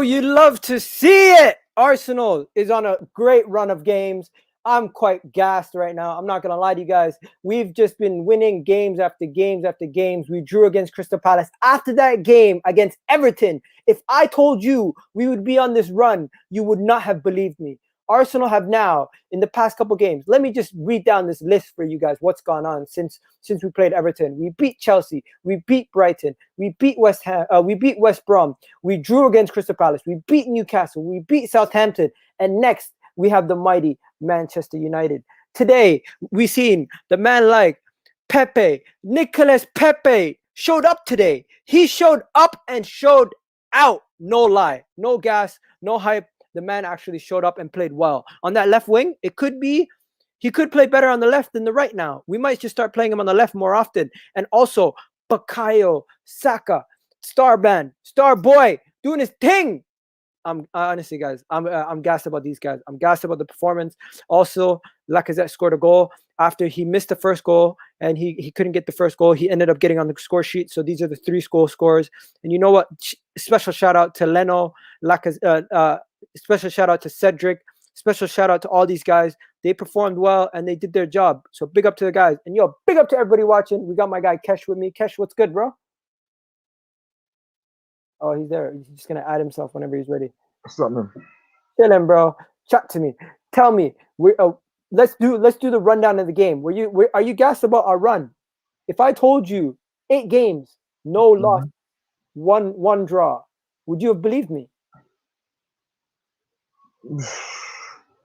you love to see it. Arsenal is on a great run of games. I'm quite gassed right now. I'm not going to lie to you guys. We've just been winning games after games after games. We drew against Crystal Palace. After that game against Everton, if I told you we would be on this run, you would not have believed me. Arsenal have now, in the past couple games, let me just read down this list for you guys, what's gone on since we played Everton. We beat Chelsea. We beat Brighton. We beat West Ham. We beat West Brom. We drew against Crystal Palace. We beat Newcastle. We beat Southampton. And next, we have the mighty Manchester United. Today, we seen the man like Pepe, Nicolas Pepe, showed up today. He showed up and showed out. No lie. No gas. No hype. The man actually showed up and played well. On that left wing, it could be he could play better on the left than the right now. We might just start playing him on the left more often. And also, Bukayo Saka, Starboy, doing his thing. Honestly, guys, I'm gassed about these guys. I'm gassed about the performance. Also, Lacazette scored a goal after he missed the first goal and he couldn't get the first goal. He ended up getting on the score sheet. So these are the 3 goal scorers. And you know what? Special shout out to Leno, special shout out to Cedric. Special shout out to all these guys. They performed well and they did their job. So big up to the guys. And yo, big up to everybody watching. We got my guy Kesh with me. Kesh, what's good, bro? Oh, he's there. He's just gonna add himself whenever he's ready. What's up, man? Chillin', bro. Chat to me. Tell me. Let's do the rundown of the game. Are you gassed about our run? If I told you 8 games, no loss, one draw, would you have believed me?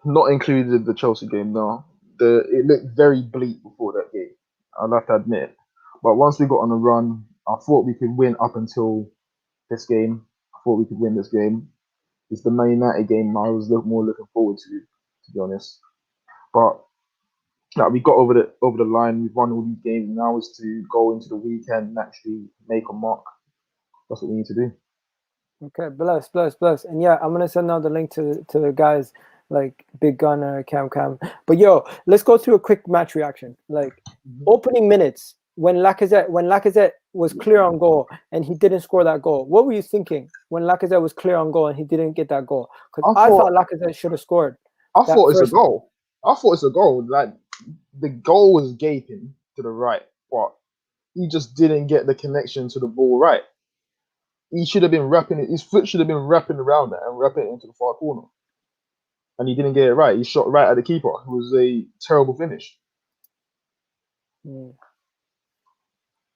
Not included the Chelsea game, no. It looked very bleak before that game. I'll have to admit. But once we got on a run, I thought we could win up until this game. I thought we could win this game. It's the Man United game I was more looking forward to be honest. But we got over the line. We've won all these games. Now is to go into the weekend and actually make a mark. That's what we need to do. Okay, bless. And yeah, I'm gonna send out the link to the guys like Big Gunner, Cam. But yo, let's go through a quick match reaction. Like opening minutes when Lacazette was clear on goal and he didn't score that goal. What were you thinking when Lacazette was clear on goal and he didn't get that goal? Because I thought Lacazette should have scored. I thought it's a goal. Like the goal was gaping to the right, but he just didn't get the connection to the ball right. He should have been wrapping it. His foot should have been wrapping around it and wrapping it into the far corner. And he didn't get it right. He shot right at the keeper. It was a terrible finish.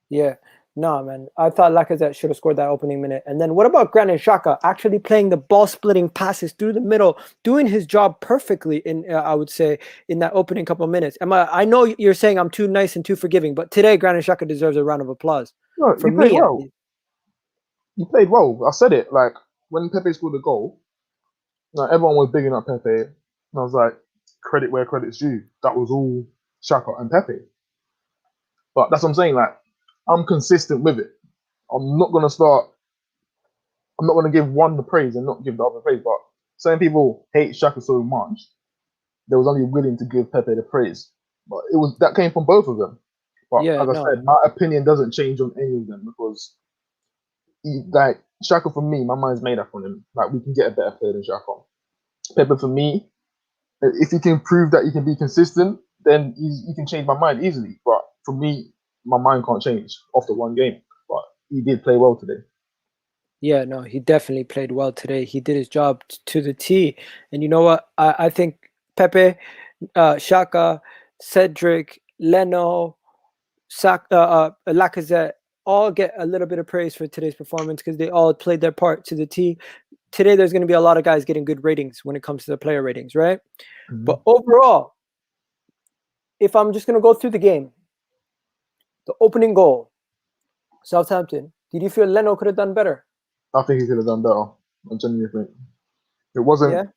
Yeah. No, man. I thought Lacazette should have scored that opening minute. And then what about Granit Xhaka actually playing the ball-splitting passes through the middle, doing his job perfectly I would say, in that opening couple of minutes. I know you're saying I'm too nice and too forgiving, but today Granit Xhaka deserves a round of applause. No, he played well. He played well. I said it. Like, when Pepe scored the goal, like, everyone was bigging up Pepe. And I was like, credit where credit's due. That was all Xhaka and Pepe. But that's what I'm saying. Like, I'm consistent with it. I'm not going to give one the praise and not give the other praise. But certain people hate Xhaka so much, they was only willing to give Pepe the praise. But that came from both of them. But I said, my opinion doesn't change on any of them because like Xhaka, for me, my mind's made up on him. Like, we can get a better player than Xhaka. Pepe, for me, if he can prove that he can be consistent, then he can change my mind easily. But for me, my mind can't change after one game. But he did play well today. Yeah, no, he definitely played well today. He did his job to the T. And you know what? I think Pepe, Xhaka, Cedric, Leno, Lacazette all get a little bit of praise for today's performance because they all played their part to the T. Today, there's going to be a lot of guys getting good ratings when it comes to the player ratings, right? But overall, if I'm just going to go through the game, the opening goal, Southampton, did you feel Leno could have done better? I think he could have done better. I genuinely think. It wasn't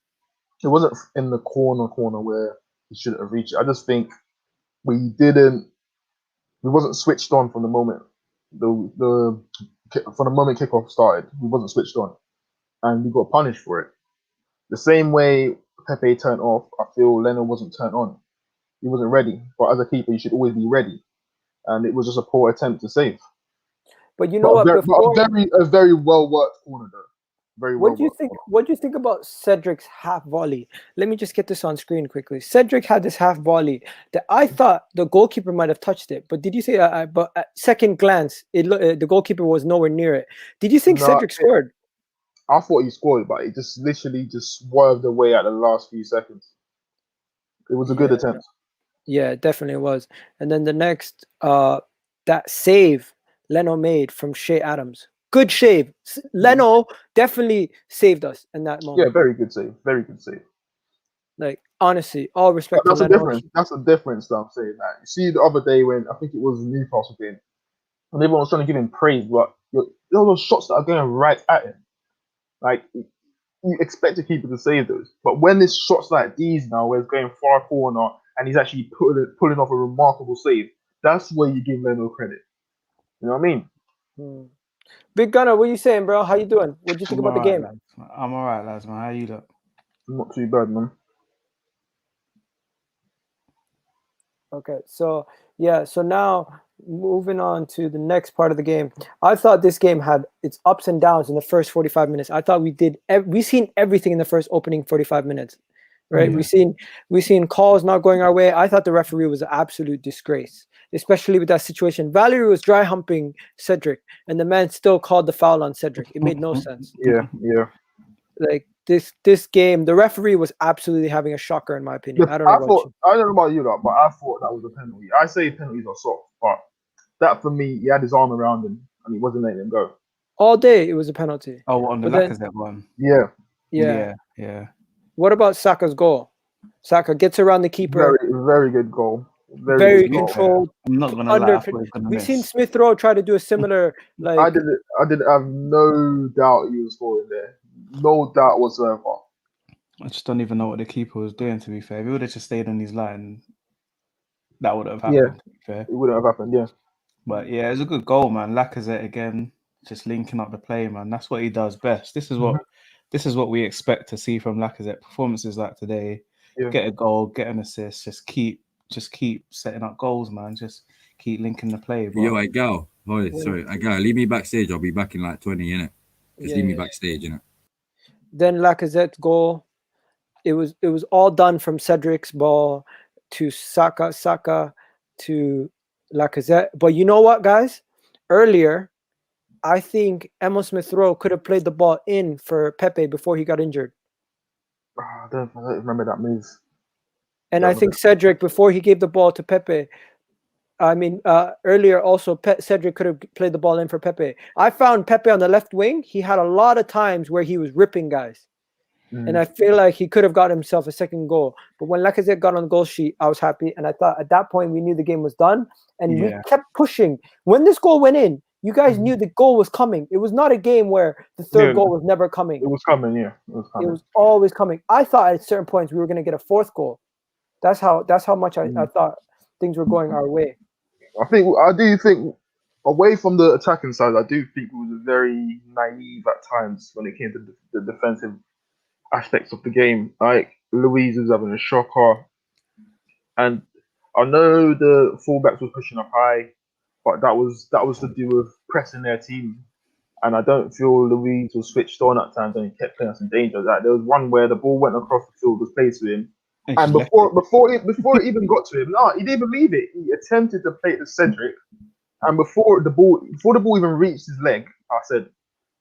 in the corner where he should have reached it. I just think we wasn't switched on from the moment from the moment kickoff started. We wasn't switched on, and we got punished for it. The same way Pepe turned off, I feel Leno wasn't turned on. He wasn't ready. But as a keeper, you should always be ready. And it was just a poor attempt to save. But you know what? A very well worked corner, though. Very What well do you worked. think? What do you think about Cedric's half volley? Let me just get this on screen quickly. Cedric had this half volley that I thought the goalkeeper might have touched it, but did you say? But at second glance, the goalkeeper was nowhere near it. Did you think No, Cedric scored? I thought he scored, but he just literally just swerved away at the last few seconds. It was a good Yeah, attempt. yeah, it definitely was. And then the next, that save Leno made from Shea Adams. Good shave. Leno definitely saved us in that Yeah, moment. very good save. Very good save. Like honestly, all But respect to that's a Leno. difference. That's a difference that I'm saying. That you see the other day when I think it was Newcastle game, and everyone was trying to give him praise, but there were those shots that are going right at him. Like you expect a keeper to save those, but when there's shots like these now, where it's going far corner and he's actually pulling off a remarkable save, that's where you give Leno credit. You know what I mean? Hmm. Big Gunner, what you saying, bro? How you doing? What do you think I'm about the alright, game? lads. I'm alright, lads, man. How you look? Not too bad, man. Okay, so yeah, so now moving on to the next part of the game. I thought this game had its ups and downs in the first 45 minutes. I thought we seen everything in the first opening 45 minutes. Right? Yeah. We seen calls not going our way. I thought the referee was an absolute disgrace, especially with that situation. Valerie was dry humping Cedric, and the man still called the foul on Cedric. It made no sense. Yeah, yeah. Like this game, the referee was absolutely having a shocker in my opinion. I don't know I about thought you. I don't know about you lot, but I thought that was a penalty. I say penalties are soft, but that for me, he had his arm around him and he wasn't letting him go. All day it was a penalty. Oh, on the But then Lacazette one. Yeah, yeah. Yeah. What about Saka's goal? Saka gets around the keeper, very good goal. Very very good To be goal. fair, controlled. I'm not gonna lie, Under I thought he was gonna we've seen miss. Smith Rowe try to do a similar I like didn't have no doubt he was scoring there. No doubt whatsoever. I just don't even know what the keeper was doing, to be fair. If he would have just stayed on his line, that would have Yeah, happened, to be fair. it wouldn't have happened. Yeah, But yeah, it was a good goal, man. Lacazette again, just linking up the play, man. That's what he does best. This is what we expect to see from Lacazette. Performances like today, yeah. get a goal, get an assist, just keep setting up goals, man. Just keep linking the play. Bro. Yo, Egal. Oh, sorry, Egal. Leave me backstage. I'll be back in like 20, innit? Just leave me yeah. backstage, innit? Then Lacazette's goal. It was all done from Cedric's ball to Saka to Lacazette. But you know what, guys? Earlier, I think Emil Smith Rowe could have played the ball in for Pepe before he got injured. I don't remember that move. And I think Cedric, before he gave the ball to Pepe, I mean, earlier also Cedric could have played the ball in for Pepe. I found Pepe on the left wing. He had a lot of times where he was ripping guys. And I feel like he could have got himself a second goal. But when Lacazette got on the goal sheet, I was happy. And I thought at that point we knew the game was done. And we kept pushing. When this goal went in, you guys knew the goal was coming. It was not a game where the third goal was never coming. It was coming, yeah. It was always coming. I thought at certain points we were going to get a fourth goal. That's how much I thought things were going our way. I do think away from the attacking side, I do think it was very naive at times when it came to the defensive aspects of the game. Like Louise was having a shocker, and I know the fullbacks were pushing up high, but that was to do with pressing their team. And I don't feel Louise was switched on at times, and he kept putting us in danger. Like there was one where the ball went across the field, was played to him, and before it even got to him, no, he didn't even leave it. He attempted to play it to Cedric, and before the ball even reached his leg, I said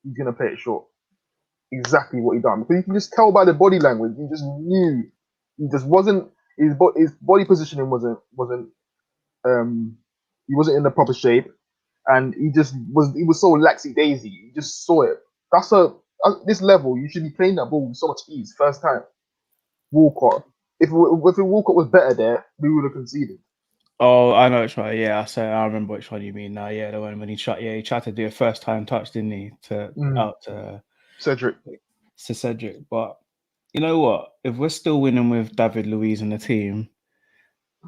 he's gonna play it short. Exactly what he done, because you can just tell by the body language. He just knew. He just wasn't. His body positioning wasn't. He wasn't in the proper shape, and he just was. He was so laxy daisy. You just saw it. That's at this level. You should be playing that ball with so much ease. First time, Walcott. If Walcott was better there, we would have conceded. Oh, I know which one. Yeah, I remember which one you mean now. Yeah, the one when he tried to do a first time touch, didn't he? Out to Cedric. To Cedric. But you know what? If we're still winning with David Luiz in the team,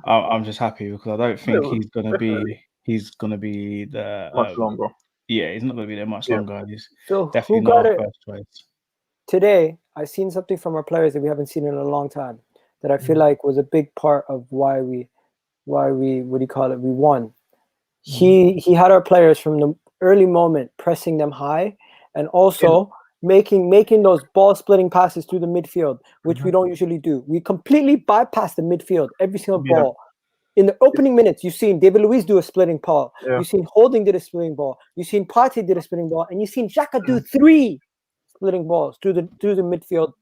I'm just happy because I don't think he's gonna be the Much longer. Yeah, he's not gonna be there much longer. He's So definitely who not got our it first choice. today? I seen something from our players that we haven't seen in a long time that I feel like was a big part of why we what do you call it? We won. He had our players from the early moment pressing them high, and also making those ball splitting passes through the midfield, which we don't usually do. We completely bypass the midfield every single ball. In the opening minutes, you've seen David Luiz do a splitting ball. Yeah. You've seen Holding did a splitting ball. You've seen Partey did a splitting ball, and you've seen Xhaka do 3 splitting balls through the midfield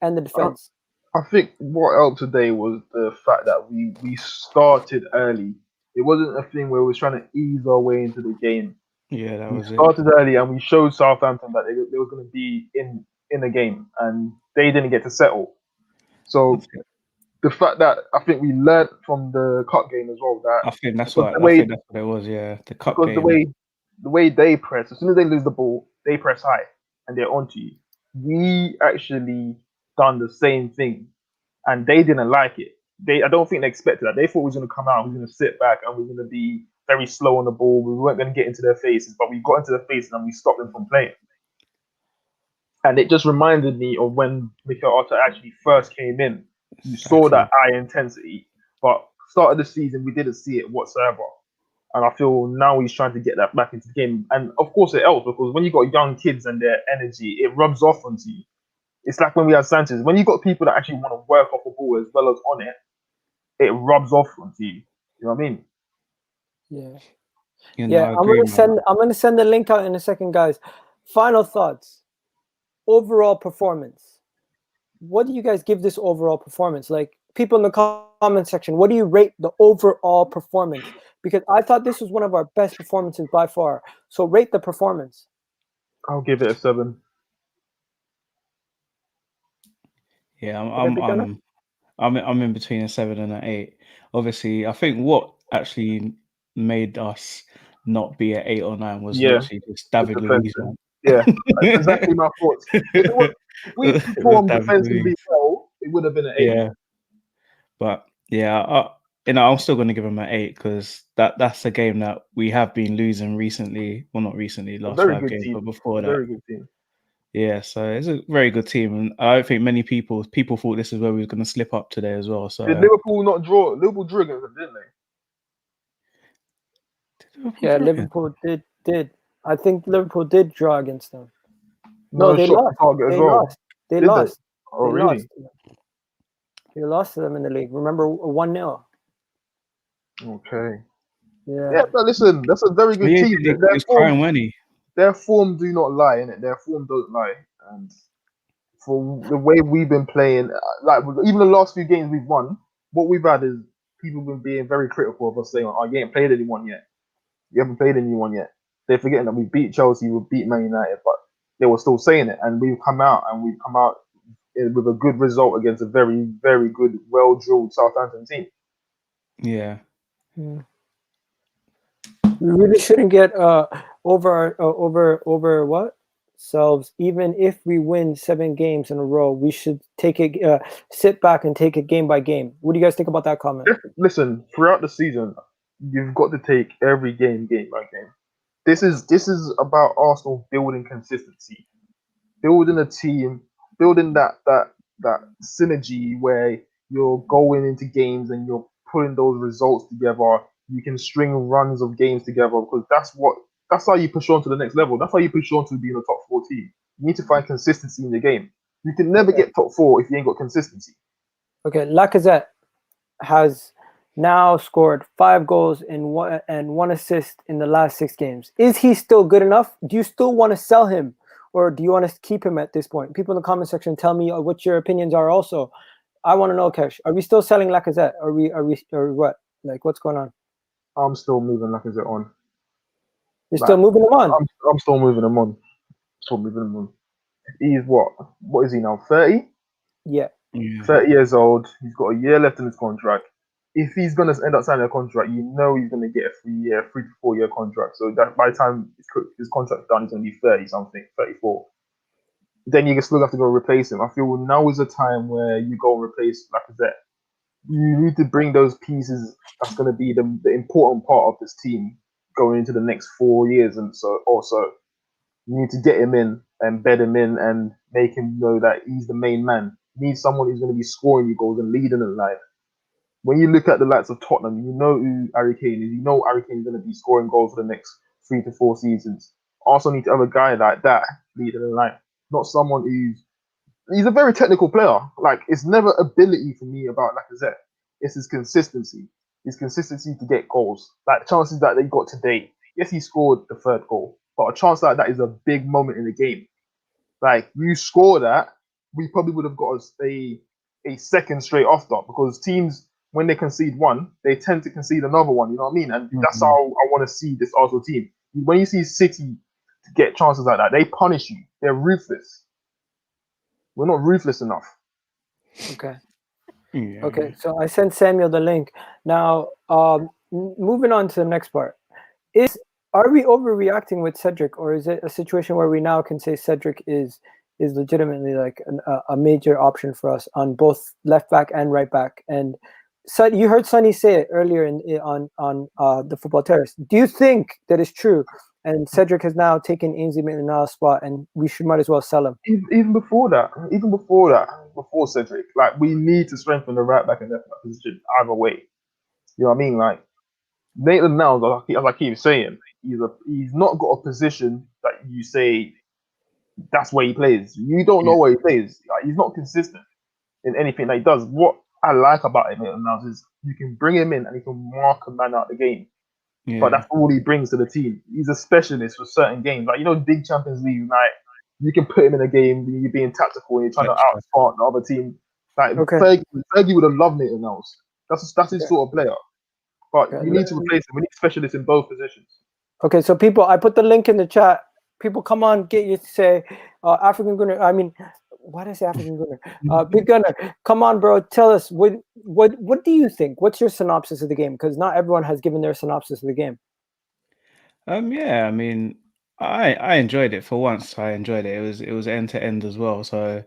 and the defense. I think what helped today was the fact that we started early. It wasn't a thing where we were trying to ease our way into the game. Yeah, that was We it. started early and we showed Southampton that they were going to be in the game, and they didn't get to settle. So the fact that I think we learned from the cup game as well that I think that's because what it was. Yeah, the cup because game. the way they press, as soon as they lose the ball, they press high and they're onto you. We actually done the same thing, and they didn't like it. I don't think they expected that. They thought we was going to come out, we were going to sit back, and we were going to be very slow on the ball. We weren't going to get into their faces, but we got into their faces and we stopped them from playing. And it just reminded me of when Mikel Arteta actually first came in. You saw that high intensity, but start of the season we didn't see it whatsoever. And I feel now he's trying to get that back into the game. And of course it helps because when you got young kids and their energy, it rubs off onto you. It's like when we had Sanchez. When you got people that actually want to work off the ball as well as on it, it rubs off onto you. You know what I mean? Yeah. You know, I'm gonna send the link out in a second, guys. Final thoughts. Overall performance. What do you guys give this overall performance? Like, people in the comment section, what do you rate the overall performance? Because I thought this was one of our best performances by far. So rate the performance. I'll give it a 7. Yeah, I'm in between a 7 and an 8. Obviously, I think what actually made us not be at 8 or 9 was literally just David Luiz. Yeah, exactly my thoughts. If we performed defensively well, it would have been an 8. Yeah, but yeah, I'm still going to give him an 8 because that's a game that we have been losing recently. Well, not recently, last 5 games, but before that. Very good team. Yeah, so it's a very good team, and I don't think many people thought this is where we were going to slip up today as well. So did Liverpool not draw? Liverpool drew against them, didn't they? Yeah, Liverpool did. I think Liverpool did draw against them. No, they lost. They lost. Oh, really? They lost to them in the league. Remember, 1-0. Okay. Yeah, but listen, that's a very good team. He was crying when he. Their form do not lie, innit? Their form don't lie. And for the way we've been playing, like even the last few games we've won, what we've had is people been being very critical of us, saying, "Oh, you ain't played anyone yet. You haven't played anyone yet." They're forgetting that we beat Chelsea, we beat Man United, but they were still saying it. And we've come out with a good result against a very, very good, well-drilled Southampton team. Yeah. We really shouldn't get over what selves. Even if we win 7 games in a row, we should take it, sit back and take it game by game. What do you guys think about that comment? Listen, throughout the season, you've got to take every game by game. This is about Arsenal building consistency, building a team, building that synergy where you're going into games and you're putting those results together. You can string runs of games together because that's how you push on to the next level. That's how you push on to being a top 4 team. You need to find consistency in the game. You can never get top 4 if you ain't got consistency. Okay, Lacazette has now scored 5 goals and 1 assist in the last 6 games. Is he still good enough? Do you still want to sell him, or do you want to keep him at this point? People in the comment section, tell me what your opinions are. Also, I want to know, Kesh, are we still selling Lacazette? Are we what? Like, what's going on? I'm still moving Lacazette on. You're still moving him on? I'm still moving him on. He's what is he now? 30? Yeah. 30 years old. He's got a year left in his contract. If he's going to end up signing a contract, you know he's going to get a 3 to 4 year contract. So that by the time his contract's done, he's going to be 30 something, 34. Then you still have to go replace him. I feel now is a time where you go and replace Lacazette. You need to bring those pieces that's going to be the important part of this team going into the next 4 years and so also. You need to get him in and bed him in and make him know that he's the main man. You need someone who's going to be scoring you goals and leading in life. When you look at the likes of Tottenham, you know who Harry Kane is. You know Harry Kane is going to be scoring goals for the next 3 to 4 seasons. Also need to have a guy like that leading in life. not someone he's a very technical player. Like, it's never ability for me about Lacazette. It's his consistency. His consistency to get goals. Like, chances that they got today. Yes, he scored the third goal, but a chance like that is a big moment in the game. Like, you score that, we probably would have got us a second straight after, because teams, when they concede one, they tend to concede another one. You know what I mean? And that's how I want to see this Arsenal team. When you see City get chances like that, they punish you. They're ruthless. We're not ruthless enough. Okay. Yeah. Okay. So I sent Samuel the link. Now, moving on to the next part. Are we overreacting with Cedric, or is it a situation where we now can say Cedric is legitimately like a major option for us on both left back and right back? And so you heard Sonny say it earlier on the Football Terrace. Do you think that is true? And Cedric has now taken Ainsley Maitland-Niles' spot, and we might as well sell him. Even before Cedric, like, we need to strengthen the right back and left back position either way. You know what I mean? Like, Maitland-Niles, as I keep saying, he's not got a position that you say that's where he plays. You don't know where he plays. Like, he's not consistent in anything that he does. What I like about him Maitland-Niles is you can bring him in and he can mark a man out the game. Yeah. But that's all he brings to the team. He's a specialist for certain games. Like, you know, big Champions League, like, you can put him in a game, you're being tactical and you're trying to outsmart the other team. Like, Fergie would have loved Maitland-Niles. That's his sort of player. But you need to replace him. We need specialists in both positions. Okay, so people, I put the link in the chat. People, come on, get you to say African Gunner. I mean, why did I say African Gunner? Big Gunner, come on, bro. Tell us what do you think? What's your synopsis of the game? Because not everyone has given their synopsis of the game. Yeah, I mean, I enjoyed it for once. I enjoyed it. It was end to end as well. So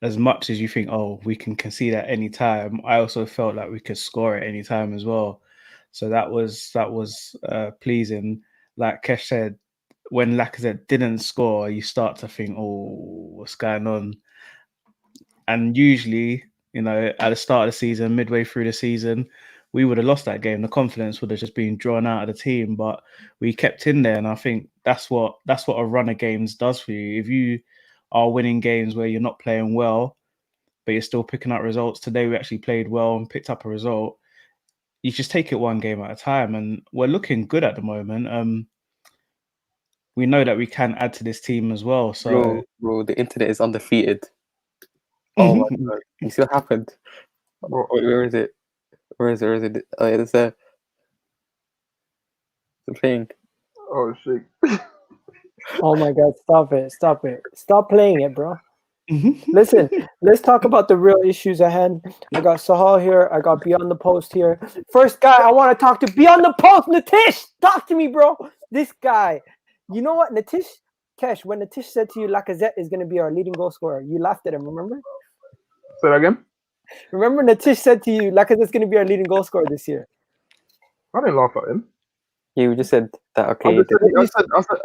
as much as you think, oh, we can concede at any time, I also felt like we could score at any time as well. So that was pleasing. Like Kesh said, when Lacazette didn't score, you start to think, oh, what's going on? And usually, you know, at the start of the season, midway through the season, we would have lost that game. The confidence would have just been drawn out of the team, but we kept in there. And I think that's what a run of games does for you. If you are winning games where you're not playing well, but you're still picking up results. Today, we actually played well and picked up a result. You just take it one game at a time, and we're looking good at the moment. We know that we can add to this team as well. So, bro, the internet is undefeated. Oh my god! You see what happened? Where is it? Where is it? Oh, it's the thing. Oh shit! Oh my God! Stop it! Stop playing it, bro. Listen, let's talk about the real issues at hand. I got Sahal here. I got Beyond the Post here. First guy I want to talk to, Beyond the Post, Natish. Talk to me, bro. This guy. You know what, Natish? Kesh, when Natish said to you, Lacazette is going to be our leading goal scorer, you laughed at him, remember? Say that again? Remember Natish said to you, Lacazette's going to be our leading goal scorer this year? I didn't laugh at him. You just said that, okay.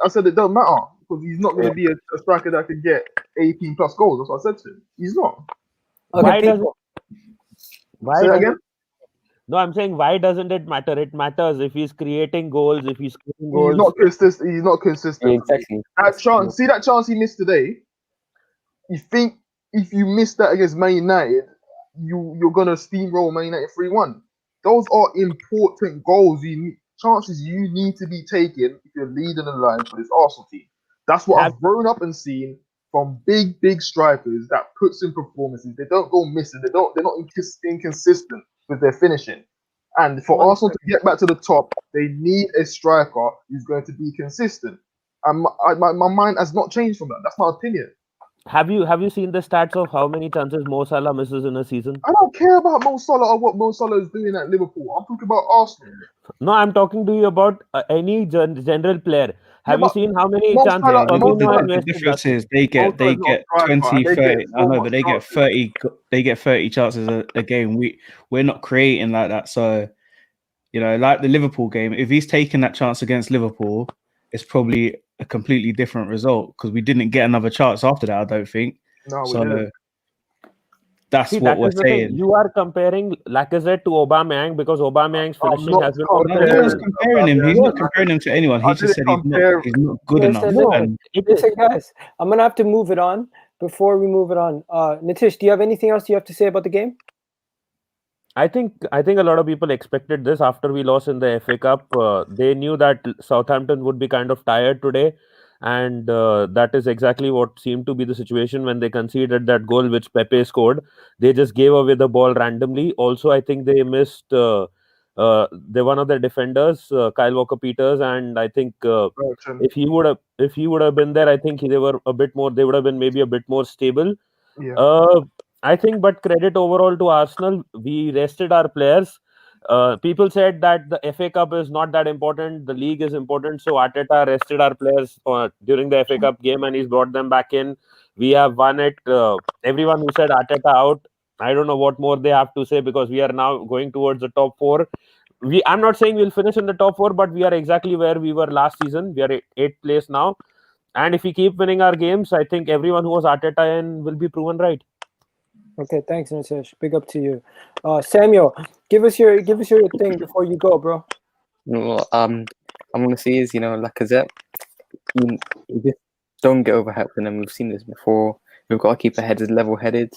I said it don't matter, because he's not going to be a striker that can get 18 plus goals. That's what I said to him. He's not. Okay, Say that again? No, I'm saying, why doesn't it matter? It matters if he's creating goals, if he's scoring goals. He's not consistent. Exactly. See that chance he missed today? You think if you miss that against Man United, you're going to steamroll Man United 3-1. Those are important goals. Chances you need to be taking if you're leading the line for this Arsenal team. That's what I've grown up and seen from big strikers that puts in performances. They don't go missing. They're not inconsistent with their finishing. And for Arsenal to get back to the top, they need a striker who's going to be consistent. And my mind has not changed from that. That's my opinion. Have you seen the stats of how many chances Mo Salah misses in a season? I don't care about Mo Salah or what Mo Salah is doing at Liverpool. I'm talking about Arsenal. No, I'm talking to you about any general player. Have you seen how many Mo chances? Salah- the difference is they get 20, 30. I know, but they get 30. They get 30 chances a game. We're not creating like that. So, you know, like the Liverpool game, if he's taking that chance against Liverpool, it's probably a completely different result, because we didn't get another chance after that, I don't think. No, we didn't. That's See, what that we're is the thing. saying. You are comparing Lacazette to Aubameyang because Aubameyang's I'm finishing not has been more No, no one's consistent. comparing him. He's Aubameyang. not comparing him to anyone. He I just didn't said compare. he's not good Listen, enough. listen, And It listen, is. guys. I'm gonna have to move it on. Before we move it on, Nitish, do you have anything else you have to say about the game? I think a lot of people expected this after we lost in the FA Cup. They knew that Southampton would be kind of tired today, and that is exactly what seemed to be the situation when they conceded that goal which Pepe scored. They just gave away the ball randomly. Also, I think they missed one of their defenders, Kyle Walker-Peters, and I think Burton. if he would have been there, I think they were a bit more. They would have been maybe a bit more stable. Yeah. I think, but credit overall to Arsenal. We rested our players. People said that the FA Cup is not that important. The league is important. So Arteta rested our players during the FA Cup game, and he's brought them back in. We have won it. Everyone who said Arteta out, I don't know what more they have to say because we are now going towards the top four. I'm not saying we'll finish in the top four, but we are exactly where we were last season. We are eighth place now, and if we keep winning our games, I think everyone who was Arteta in will be proven right. Okay, thanks, Nitish. Big up to you, Samuel. Give us your thing before you go, bro. I'm gonna say is Lacazette. You just don't get overhyped, and we've seen this before. We've got to keep our heads level-headed.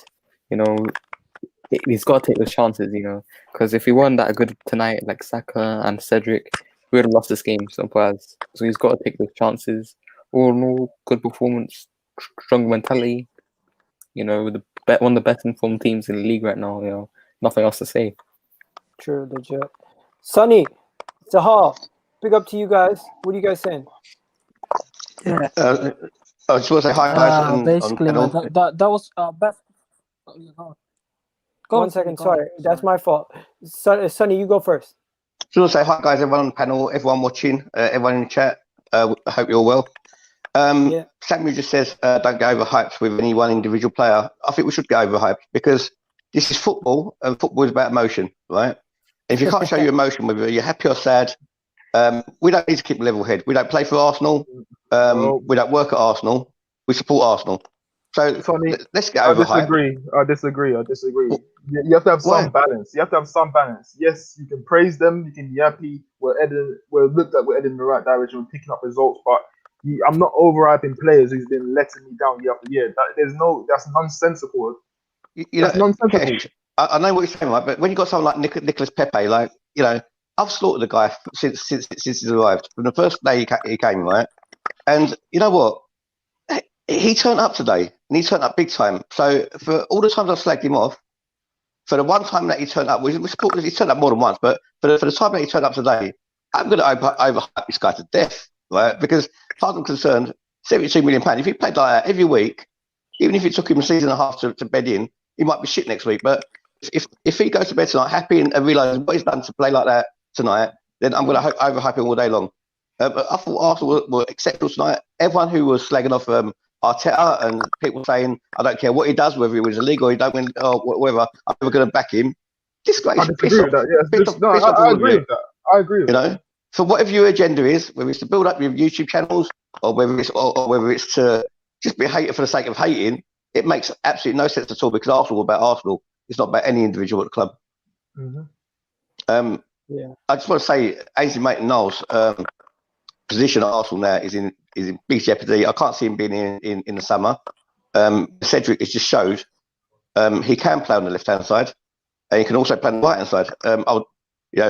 He's got to take those chances. Because if we weren't that good tonight, like Saka and Cedric, we would have lost this game. Simple as. So he's got to take those chances. All in all, good performance, strong mentality. One of the best informed teams in the league right now. Nothing else to say. True, legit. Sonny, Sahal, big up to you guys. What are you guys saying? Yeah. I just want to say hi, guys. Basically, man, that was best. Go 1 second, sorry, that's my fault. Sonny, you go first. Just want to say hi, guys. Everyone on the panel, everyone watching, everyone in the chat. I hope you're well. Samuel just says don't get overhyped with any one individual player. I think we should get overhyped because this is football, and football is about emotion, right? And if you can't show your emotion, whether you're happy or sad, we don't need to keep a level head. We don't play for Arsenal. We don't work at Arsenal. We support Arsenal. So Sonny, let's get overhyped. I disagree. You have to have some balance. Yes, you can praise them. You can be happy. We're heading in the right direction. We're picking up results, but I'm not overhyping players who's been letting me down year after year. That's nonsensical. That's nonsensical. Kesh, I know what you're saying, right? But when you got someone like Nicolas Pepe, I've slaughtered the guy since he's arrived. From the first day he came, right? And you know what? He turned up today, and he turned up big time. So for all the times I've slagged him off, for the one time that he turned up, he turned up more than once, but for the time that he turned up today, I'm going to overhype this guy to death, right? Because as far as I'm concerned, £72 million, if he played like that every week, even if it took him a season and a half to bed in, he might be shit next week. But if he goes to bed tonight happy and realises what he's done to play like that tonight, then I'm going to overhype him all day long. But I thought Arsenal were exceptional tonight. Everyone who was slagging off Arteta and people saying, I don't care what he does, whether he wins the league or he don't win or whatever, I'm never going to back him. Disgrace. I disagree with that. I agree with that. I agree with that. So whatever your agenda is, whether it's to build up your YouTube channels or whether it's to just be a hater for the sake of hating, it makes absolutely no sense at all because Arsenal is about Arsenal. It's not about any individual at the club. Mm-hmm. I just want to say, Ainsley Maitland-Niles' position at Arsenal now is in big jeopardy. I can't see him being in the summer. Cedric has just showed he can play on the left-hand side, and he can also play on the right-hand side.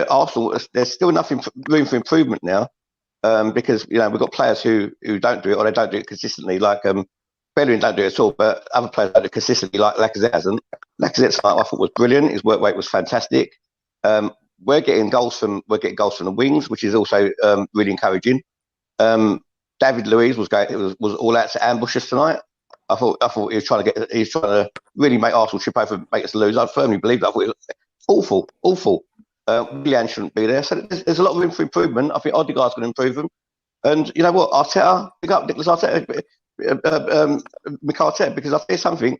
Arsenal, there's still enough room for improvement now because we've got players who don't do it or they don't do it consistently. Like Bellerin don't do it at all, but other players don't do it consistently. Like Lacazette hasn't. Lacazette's I thought was brilliant. His work rate was fantastic. We're getting goals from the wings, which is also really encouraging. David Luiz was all out to ambush us tonight. I thought he was trying to really make Arsenal trip over and make us lose. I firmly believe that. I thought it was awful. Willian shouldn't be there. So there's a lot of room for improvement. I think Odegaard's going to improve them. And you know what? Arteta, pick up Nicolas Arteta, Mikel Arteta, because I'll tell you something.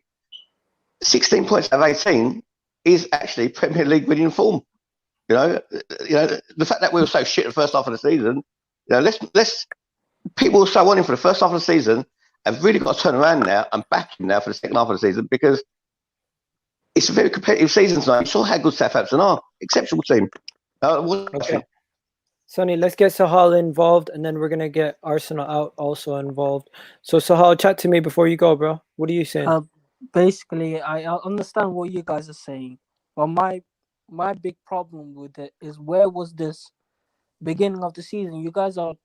16 points out of 18 is actually Premier League winning form. The fact that we were so shit the first half of the season. Let's people were so on him for the first half of the season have really got to turn around now and back him now for the second half of the season because it's a very competitive season tonight. You saw how good Southampton are. Exceptional team. Okay. Sonny, let's get Sahal involved, and then we're gonna get Arsenal out also involved. So Sahal, chat to me before you go, bro. What are you saying? Basically, I understand what you guys are saying, but my big problem with it is, where was this beginning of the season? You guys are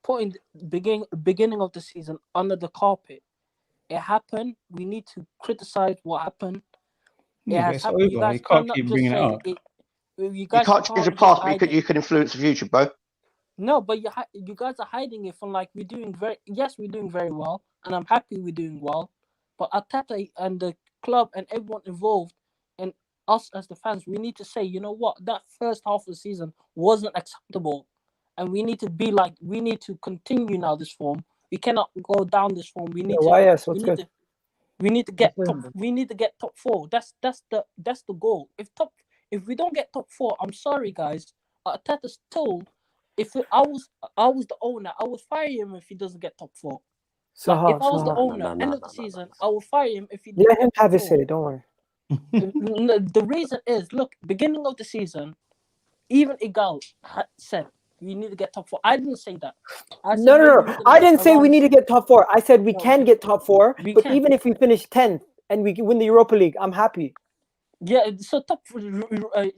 putting beginning of the season under the carpet. It happened. We need to criticize what happened. It Yeah, but has it's happened. over. You guys You can't cannot keep just bringing it say up. it. You You guys can't change the can't just past, but hide it. you can influence the future, bro. No, but you guys are hiding it from, like, we're doing very well, and I'm happy we're doing well. But Arteta and the club and everyone involved, and us as the fans, we need to say, you know what, that first half of the season wasn't acceptable, and we need to continue now this form. We cannot go down this form. We need to get top. We need to get top 4. That's the goal. If we don't get top 4, I'm sorry, guys. Arteta's told. I was the owner, I would fire him if he doesn't get top 4. Like, if I was the owner, end of the season, I would fire him if he didn't Let him get top have his 4. say. Don't worry. The reason is, look, beginning of the season, even Egal said we need to get top 4. I didn't say that. I said No. I didn't say we need to get top 4. I said we can get top 4. But even if we finish 10th and we win the Europa League, I'm happy. Yeah. So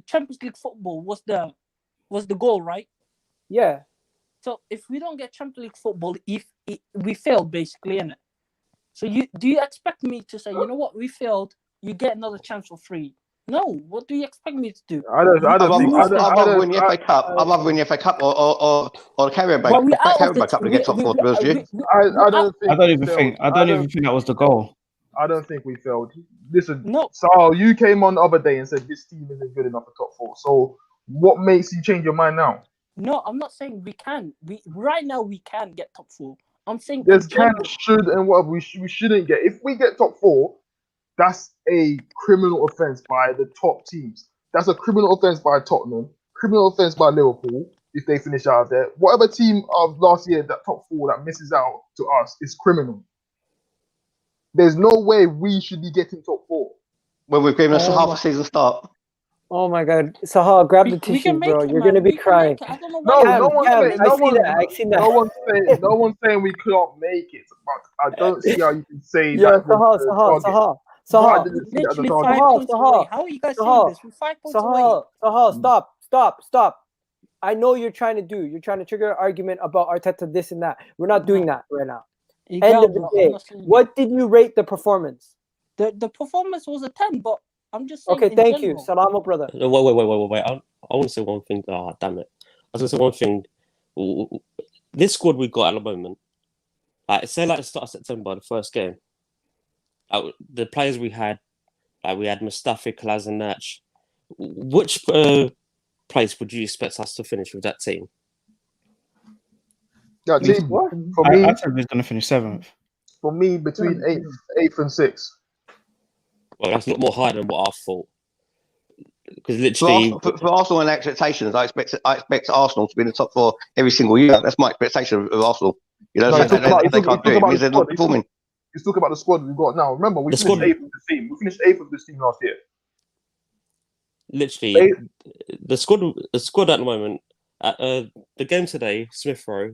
Champions League football was the goal, right? Yeah. So if we don't get Champions League football, we failed, basically, innit? So do you expect me to say, you know what, we failed, you get another chance for free? No. What do you expect me to do? I'd rather win the FA Cup. I'd rather win the FA Cup or the Carabao But we're out of Cup to get top 4. To be honest with you. I don't even think that was the goal. I don't think we failed. Listen, No. So you came on the other day and said this team isn't good enough for top 4. So what makes you change your mind now? No, I'm not saying we can. Right now we can get top 4. I'm saying there's can, should, and what we shouldn't get. If we get top 4, that's a criminal offence by the top teams. That's a criminal offence by Tottenham. Criminal offence by Liverpool if they finish out of there. Whatever team of last year, that top 4 that misses out to us, is criminal. There's no way we should be getting top 4. Well, we've given us half a season start. Oh my God, Sahal, grab the tissue, bro. You're gonna be crying. No one's saying. No one's saying we can't make it. But I don't see how you can say yeah, that. Sahal. Literally 5 points away. How are you guys saying this? We're 5 points away. Sahal, stop. I know you're trying to trigger an argument about Arteta, this and that. We're not doing that right now. End of the day, what did you rate the performance? The performance was a 10, but I'm just saying. Okay, thank you. Salamo, brother. Wait. I want to say one thing. Oh, damn it. I was going to say one thing. This squad we've got at the moment, like, say like the start of September, the first game, the players we had Mustafi, Kolasinac. Which place would you expect us to finish with that team? Yeah, team. For me, I think he's going to finish 7th. For me, between 8th and 6th. Well, that's a lot more higher than what I thought. Because literally, for Arsenal and expectations, I expect Arsenal to be in the top 4 every single year. That's my expectation of Arsenal. You know, they can't do it because they're not performing. Let's talk about the squad we've got now. Remember, we finished 8th of this team. We finished 8th of this team last year. Literally, the squad at the moment. The game today, Smith Rowe.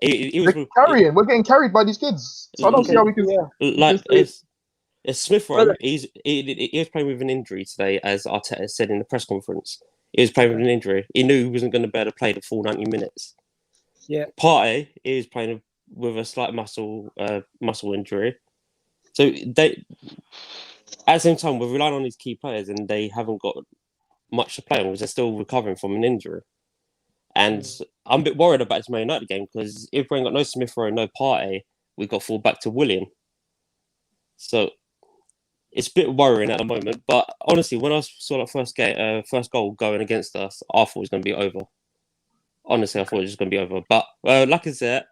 We're getting carried by these kids. So I don't see how we can. It's Smith Rowe. He was playing with an injury today, as Arteta said in the press conference. He was playing with an injury. He knew he wasn't going to be able to play the full 90 minutes. Yeah. Partey, he was playing with a slight muscle injury. So they, at the same time, we're relying on these key players, and they haven't got much to play on because they're still recovering from an injury. And I'm a bit worried about this Man United game because if we ain't got no Smith Rowe, no Partey, we got to fall back to Willian. So it's a bit worrying at the moment. But honestly, when I saw that first goal going against us, I thought it was going to be over. Honestly, I thought it was just going to be over. But like I said,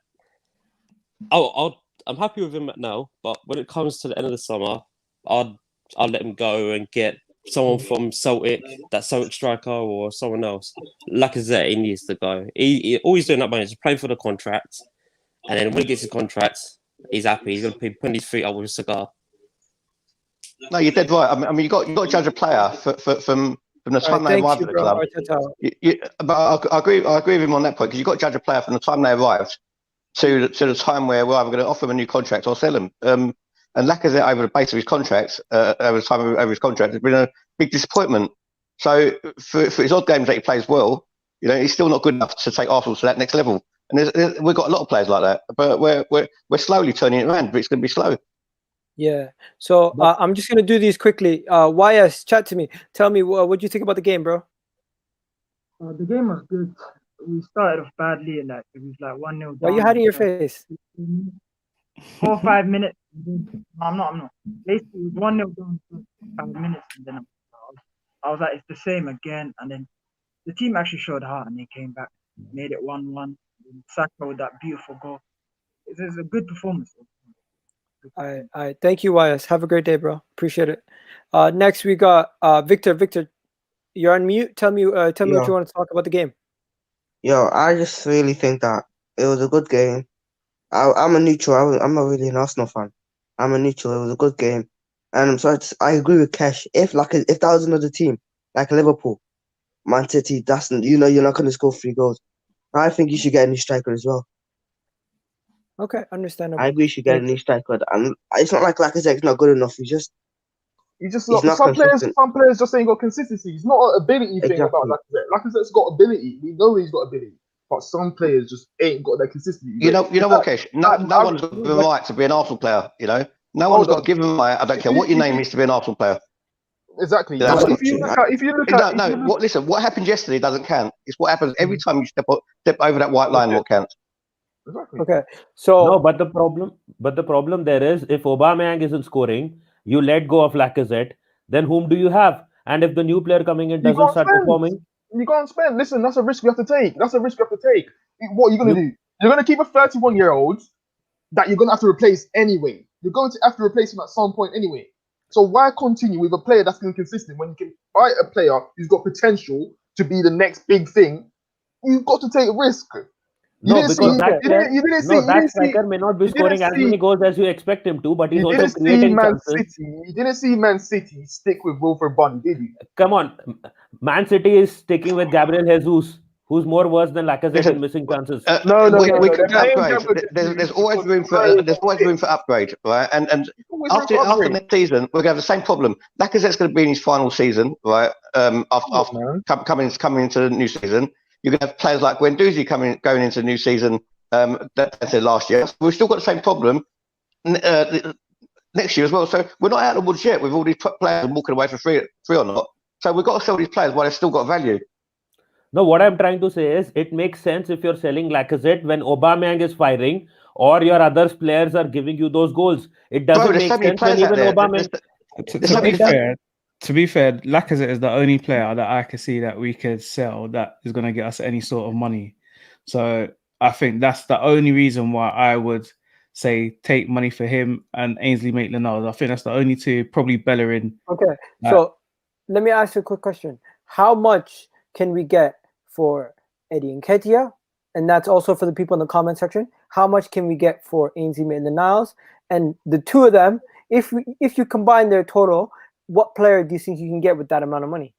I'm happy with him now. But when it comes to the end of the summer, I'll let him go and get someone from Celtic, that Celtic striker, or someone else. Like I said, he needs to go. He always doing that money, just playing for the contract. And then when he gets his contract, he's happy. He's going to be putting his feet up with a cigar. No, you're dead right. I mean, you got to judge a player from the time they arrived at the club. But I agree with him on that point, because you've got to judge a player from the time they arrived to the time where we're either going to offer him a new contract or sell him. And Lacazette, over the base of his contract, over the time over his contract, has been a big disappointment. So for his odd games that he plays well, he's still not good enough to take Arsenal to that next level. And we've got a lot of players like that, but we're slowly turning it around. But it's going to be slow. Yeah. So I'm just gonna do these quickly. YS, chat to me. Tell me what do you think about the game, bro? The game was good. We started off badly, and it was like 1-0 down. Why are you hiding your face? 4 or 5 minutes. No, I'm not. Basically, it was 1-0 down for 5 minutes, and then I was like, it's the same again. And then the team actually showed heart, and they came back, made it 1-1. Saka with that beautiful goal. It was a good performance. All right. Thank you, YS. Have a great day, bro. Appreciate it. Next, we got Victor. Victor, you're on mute. Tell me what you want to talk about the game. Yo, I just really think that it was a good game. I'm a neutral. I'm not really an Arsenal fan. I'm a neutral. It was a good game, and I agree with Kesh. If that was another team like Liverpool, Man City, you're not going to score 3 goals. I think you should get a new striker as well. Okay, understandable. I agree you should get a new striker, and it's not like Lacazette's not good enough. Some players just ain't got consistency. It's not an ability thing about Lacazette. Lacazette's got ability. We know he's got ability, but some players just ain't got that consistency. You know what, Kesh? No one's got the right to be an Arsenal player. No one's got to give him a right. I don't care what your name is to be an Arsenal player. Exactly. Listen, what happened yesterday doesn't count. It's what happens every time you step over that white line. What counts? Exactly. Okay. So no, but the problem there is, if Aubameyang isn't scoring, you let go of Lacazette, then whom do you have? And if the new player coming in doesn't start performing, you can't spend. Listen, that's a risk we have to take. What are you going to do? You're going to keep a 31-year-old that you're going to have to replace anyway. You're going to have to replace him at some point anyway. So why continue with a player that's inconsistent when you can buy a player who's got potential to be the next big thing? You've got to take a risk. That striker may not be scoring as many goals as you expect him to, but he's also creating chances. You didn't see Man City stick with Wilfred Bunny, did you? Come on, Man City is sticking with Gabriel Jesus, who's more worse than Lacazette in missing chances. We could upgrade. There's always room for upgrade, right? And after next season, we're going to have the same problem. Lacazette's going to be in his final season, right? After coming into the new season. You're going to have players like Guendouzi going into the new season. That's last year. We've still got the same problem next year as well. So we're not out of the woods yet with all these players walking away for free or not. So we've got to sell these players while they've still got value. No, what I'm trying to say is it makes sense if you're selling Lacazette when Aubameyang is firing or your other players are giving you those goals. It doesn't make sense when even Aubameyang... To be fair, Lacazette is the only player that I could see that we could sell that is going to get us any sort of money. So I think that's the only reason why I would say take money for him and Ainsley Maitland-Niles. I think that's the only two, probably Bellerin. Okay, so let me ask you a quick question. How much can we get for Eddie Nketiah? And that's also for the people in the comment section. How much can we get for Ainsley Maitland-Niles? And the two of them, if you combine their total, what player do you think you can get with that amount of money?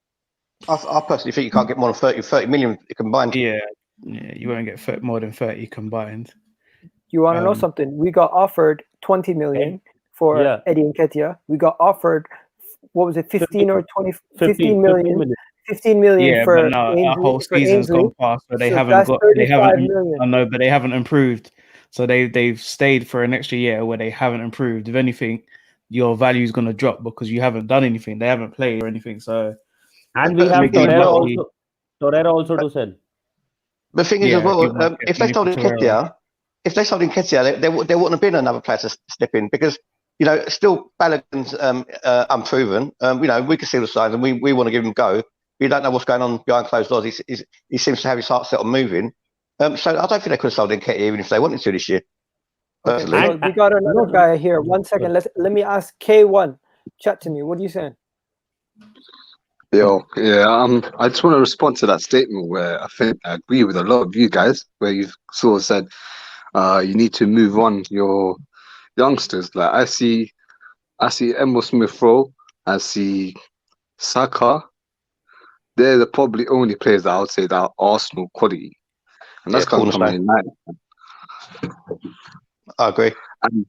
I personally think you can't get more than 30 million combined. Yeah, you won't get more than 30 combined. You want to know something? We got offered 20 million for Eddie Nketiah. We got offered, what was it, 15 million for but no, our whole season's gone past, so they haven't I know, but they haven't improved. So they've stayed for an extra year where they haven't improved. If anything, your value is going to drop because you haven't done anything. They haven't played or anything. So, and we have Torreira also to sell. The thing is as well, if they sold Nketiah, there wouldn't have been another player to step in because still Balogun's unproven. We can see the signs and we want to give him a go. We don't know what's going on behind closed doors. He seems to have his heart set on moving. So I don't think they could have sold Nketiah even if they wanted to this year. Okay, so we got another guy here. 1 second. Let me ask K1. Chat to me. What are you saying? Yo, I just want to respond to that statement where I think I agree with a lot of you guys, where you've sort of said you need to move on your youngsters. Like I see Emil Smith Rowe I see Saka. They're the probably only players that I would say that are Arsenal quality, and that's going to come in cornerstone. United. I agree. And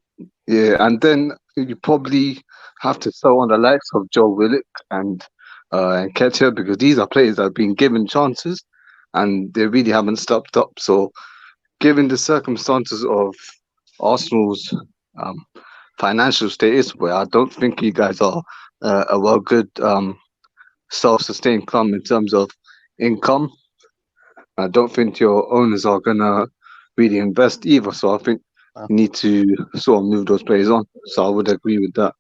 and then you probably have to throw on the likes of Joe Willock and Ketia, because these are players that have been given chances and they really haven't stepped up. So, given the circumstances of Arsenal's financial status, where I don't think you guys are a well good self-sustained club in terms of income, I don't think your owners are gonna really invest either. So I think you need to sort of move those players on. So I would agree with that.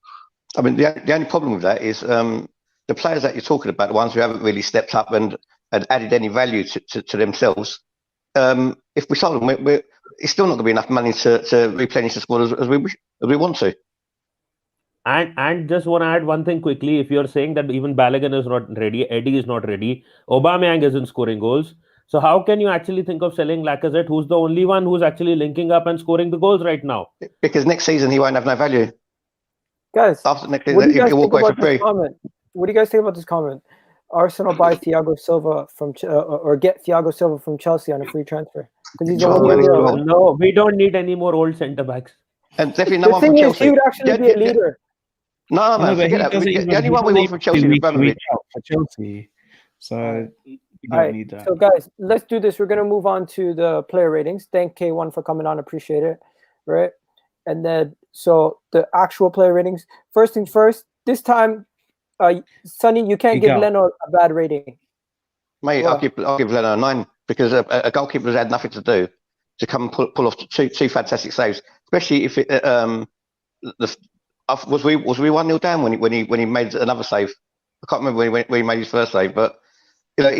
I mean, the only problem with that is the players that you're talking about, the ones who haven't really stepped up and added any value to themselves. If we sold them, it's still not going to be enough money to replenish the squad as we want to. And just want to add one thing quickly. If you're saying that even Balogun is not ready, Eddie is not ready, Aubameyang isn't scoring goals, so how can you actually think of selling Lacazette, who's the only one who's actually linking up and scoring the goals right now? Because next season he won't have no value. Guys, after next what do you season, guys he'll think walk away about for this free. comment? What do you guys think about this comment? Arsenal buy Thiago Silva from or get Thiago Silva from Chelsea on a free transfer because he's a 1-year deal. No, we don't need any more old centre backs. And definitely no The one from thing is, Chelsea. he would actually be a leader. No, man, but forget that. The only one we want from Chelsea is Abramovich. For Chelsea, so you All don't right, need that. so guys, let's do this. We're gonna move on to the player ratings. Thank K1 for coming on. Appreciate it. Right, and then so the actual player ratings. First things first. This time, Sonny, you can't give Leno a bad rating. Mate, I'll give Leno a 9 because a goalkeeper has had nothing to do to come and pull off two fantastic saves, especially if it was we 1-0 down when he made another save. I can't remember when he made his first save, but you know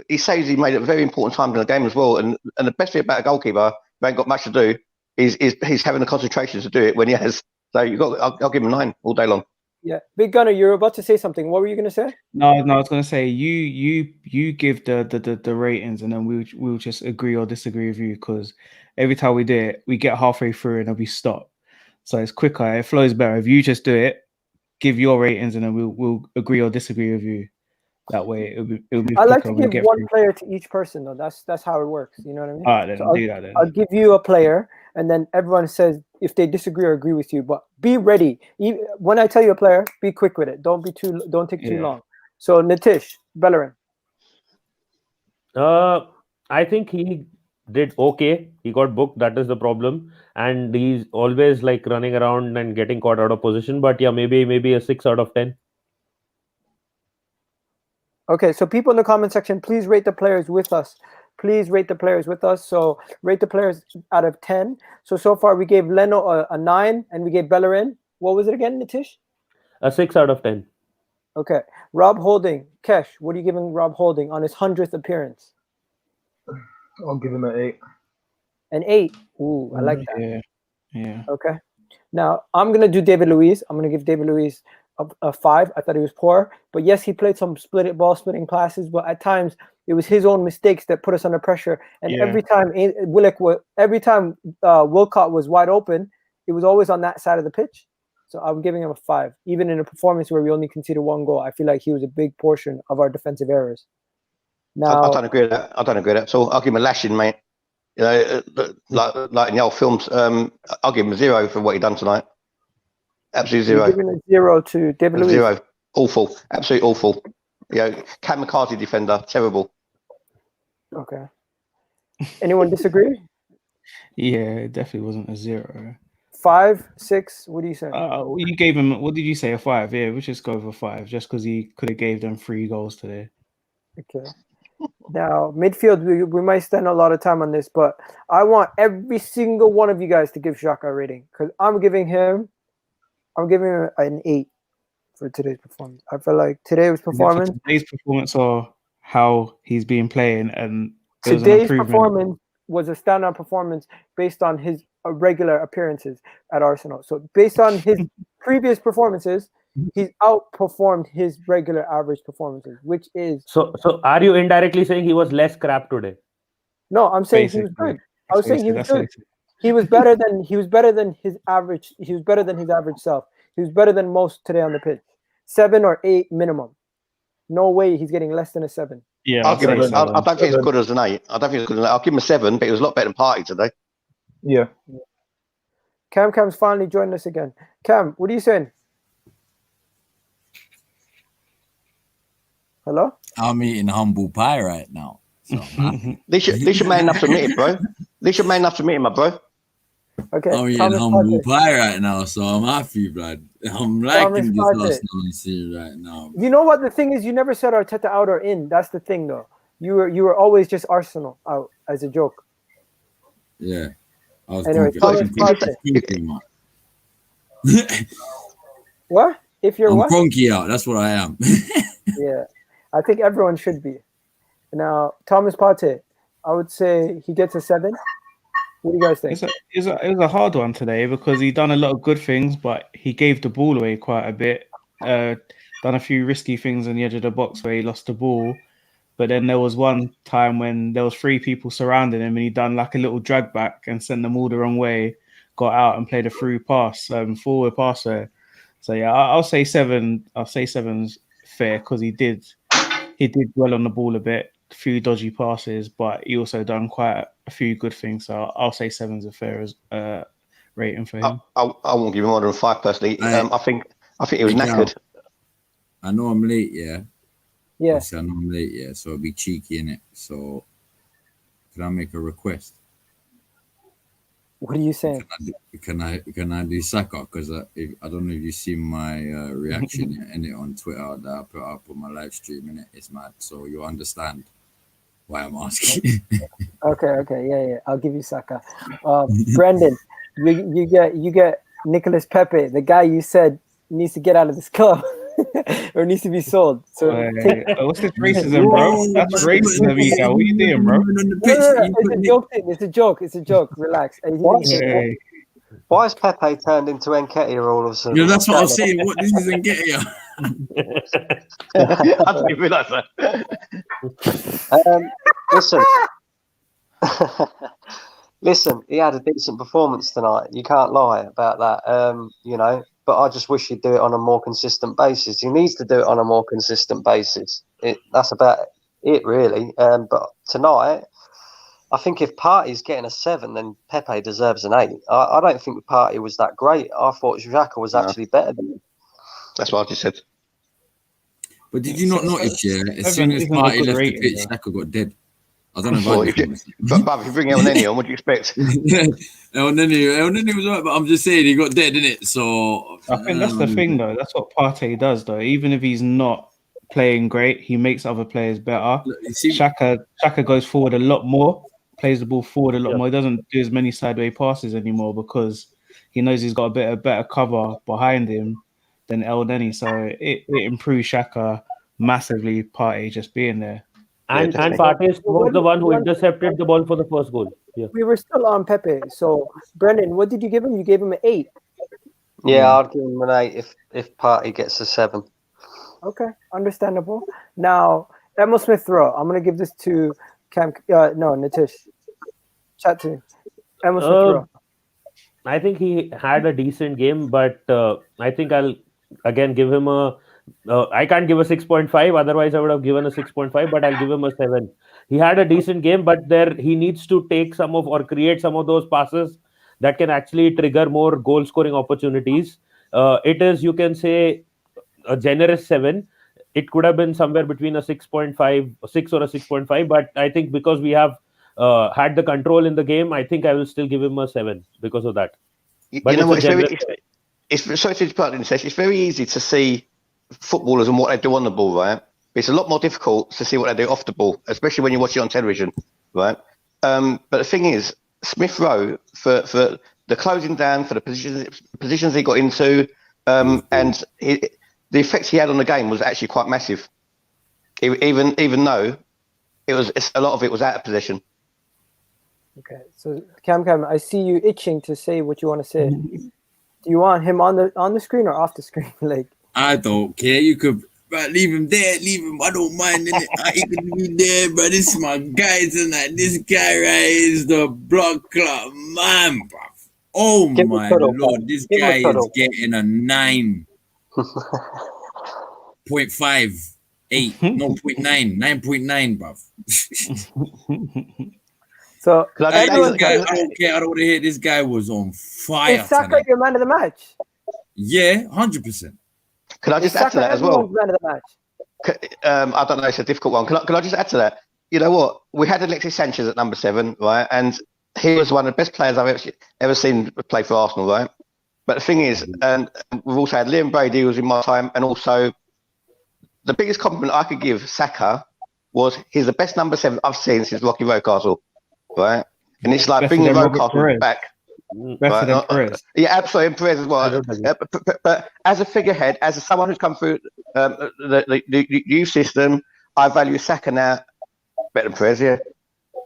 he saves he made at a very important time in the game as well. And the best thing about a goalkeeper who ain't got much to do is he's having the concentration to do it when he has. So I'll give him a 9 all day long. Yeah, Big Gunner, you're about to say something. What were you going to say? No, I was going to say you give the ratings, and then we'll just agree or disagree with you, because every time we do it, we get halfway through and then we stop. So it's quicker, it flows better. If you just do it, give your ratings, and then we'll agree or disagree with you. That way, it'll be I like to quicker give one player to each person, though. That's how it works. You know what I mean? All right, then so do that then. I'll give you a player, and then everyone says if they disagree or agree with you. But be ready. When I tell you a player, be quick with it. Don't take too long. So Nitish, Bellerin. I think he did okay. He got booked. That is the problem, and he's always like running around and getting caught out of position. But yeah, maybe a 6 out of 10. Okay, so people in the comment section, please rate the players with us. Please rate the players with us. So rate the players out of 10. So far we gave Leno a 9, and we gave Bellerin. What was it again, Nitish? A 6 out of 10. Okay. Rob Holding. Kesh, what are you giving Rob Holding on his 100th appearance? I'll give him an 8. An 8. Ooh, I like that. Yeah. Okay. Now I'm gonna do David Luiz. I'm gonna give David Luiz a 5. I thought he was poor, but yes, he played some ball splitting passes, but at times it was his own mistakes that put us under pressure. And every time Wilcott was wide open, it was always on that side of the pitch. So I'm giving him a 5. Even in a performance where we only conceded 1 goal, I feel like he was a big portion of our defensive errors. Now I don't agree with that. I don't agree with that. So I'll give him a lashing, mate. You know, like in the old films, I'll give him a 0 for what he done tonight. Absolutely 0. You're giving a 0 to David Luiz. 0. Awful. Absolutely awful. You know, kamikaze defender. Terrible. Okay. Anyone disagree? Yeah, it definitely wasn't a 0. 5, 6. What do you say? You gave him. What did you say? A 5? Yeah, we'll just go for 5, just because he could have gave them 3 goals today. Okay. Now midfield, we might spend a lot of time on this, but I want every single one of you guys to give Xhaka a rating, because I'm giving him an 8 for today's performance. I feel like today's performance or how he's been playing, and today's performance was a standout performance based on his regular appearances at Arsenal. So based on his previous performances, he's outperformed his regular average performances, which is so are you indirectly saying he was less crap today? No, I'm saying he was good. I was saying he was good. He was better than his average. He was better than his average self. He was better than most today on the pitch. 7 or 8 minimum. No way he's getting less than a 7. Yeah, I'll give say him. I seven. don't think it's good as an 8. I don't think it's good as an 8. I'll give him a 7, but it was a lot better than Party today. Yeah. Cam's finally joined us again. Cam, what are you saying? Hello? I'm eating humble pie right now. So At least you're man enough to admit it, bro. At least you're man enough to admit it, my bro. Okay. I'm eating Thomas humble Partey. pie right now, so I'm happy, blood. I'm liking this Arsenal scene right now. You know what the thing is? You never said Arteta out or in. That's the thing, though. You were always just Arsenal out as a joke. Yeah. I was Anyway, Thomas Partey. What? If you're I'm what? cronky out. That's what I am. Yeah, I think everyone should be. Now, Thomas Partey, I would say he gets a 7. What do you guys think? It was a hard one today because he done a lot of good things, but he gave the ball away quite a bit. Done a few risky things on the edge of the box where he lost the ball. But then there was one time when there was 3 people surrounding him and he done like a little drag back and sent them all the wrong way, got out and played a through pass, forward pass there. So yeah, I'll say 7. I'll say 7's fair because he did well on the ball a bit, a few dodgy passes, but he also done quite a few good things. So I'll say 7's a fair rating for him. I won't give him more than 5 personally. I think it was knackered. I know I'm late, yeah. Yeah. Obviously, I know I'm late, yeah. So it'll be cheeky in it. So can I make a request? What are you saying? Can I do Saka? Because I don't know if you've seen my reaction in it on Twitter that I put up on my live stream, and it's mad. So you'll understand why I'm asking. Okay, yeah. I'll give you Saka. Brendan, you get Nicolas Pepe, the guy you said needs to get out of this club or needs to be sold. So what's this racism, bro? That's racism, Egal. What are you doing, bro? No, it's a joke. It's a joke. Relax. Why has Pepe turned into Nketiah all of a sudden? Yeah, that's what I'm saying. What this is Nketiah? I didn't realise that. Listen, he had a decent performance tonight. You can't lie about that. But I just wish he'd do it on a more consistent basis. He needs to do it on a more consistent basis. That's about it, really. But tonight, I think if Partey's getting a 7, then Pepe deserves an 8. I don't think Partey was that great. I thought Xhaka was actually better than him. That's what I just said. But did you not notice, as soon as Partey left the pitch, Xhaka got dead. I don't know if but if you bring El Neni on, what do you expect? El Neni was right, but I'm just saying he got dead, didn't it? So I think that's the thing, though. That's what Partey does, though. Even if he's not playing great, he makes other players better. Xhaka goes forward a lot more, plays the ball forward a lot more. He doesn't do as many sideways passes anymore because he knows he's got a better cover behind him than El Neni. So it improves Xhaka massively, Partey just being there. And Partey was the one who intercepted the ball for the first goal. Yeah. We were still on Pepe. So, Brendan, what did you give him? You gave him an 8. Yeah, I'd give him an 8 if Partey gets a 7. Okay, understandable. Now, Emil Smith Rowe. I'm going to give this to Nitish. Chat to him. Emil Smith Rowe. I think he had a decent game, but I think I'll again give him a. I can't give a 6.5. Otherwise, I would have given a 6.5. But I'll give him a 7. He had a decent game, but he needs to take some of or create some of those passes that can actually trigger more goal-scoring opportunities. It is, you can say, a generous 7. It could have been somewhere between a 6.5, 6 or a 6.5. But I think because we have had the control in the game, I think I will still give him a 7 because of that. But you know what? It's very easy to see footballers and what they do on the ball, right? It's a lot more difficult to see what they do off the ball, especially when you watch it on television, right? But the thing is, Smith Rowe, for the closing down, for the positions he got into, and the effect he had on the game was actually quite massive. Even though a lot of it was out of position. Okay, so Cam, I see you itching to say what you want to say. Do you want him on the screen or off the screen? I don't care. You could leave him there, leave him. I don't mind it. He could be there, but this is my guy tonight. This guy right is the blood club man, bro. Oh my lord, this guy is getting a 9. 0.58, no 0.9, 9.9, bruv. So Hey, everyone, I don't care. I don't want to hear. This guy was on fire is Saka tonight. your man of the match? Yeah, 100%. Can I Is just add to Saka that as well? everyone's man of the match? I don't know. It's a difficult one. Can I just add to that? You know what? We had Alexis Sanchez at number 7, right? And he was one of the best players I've ever seen play for Arsenal, right? But the thing is, and we've also had Liam Brady, who was in my time, and also the biggest compliment I could give Saka was he's the best number 7 I've seen since Rocky Rocastle, right? And it's like bringing Rocastle back. Better than Perez. Yeah, absolutely, and Perez as well. But as a figurehead, as someone who's come through the youth system, I value Saka now better than Perez. Yeah,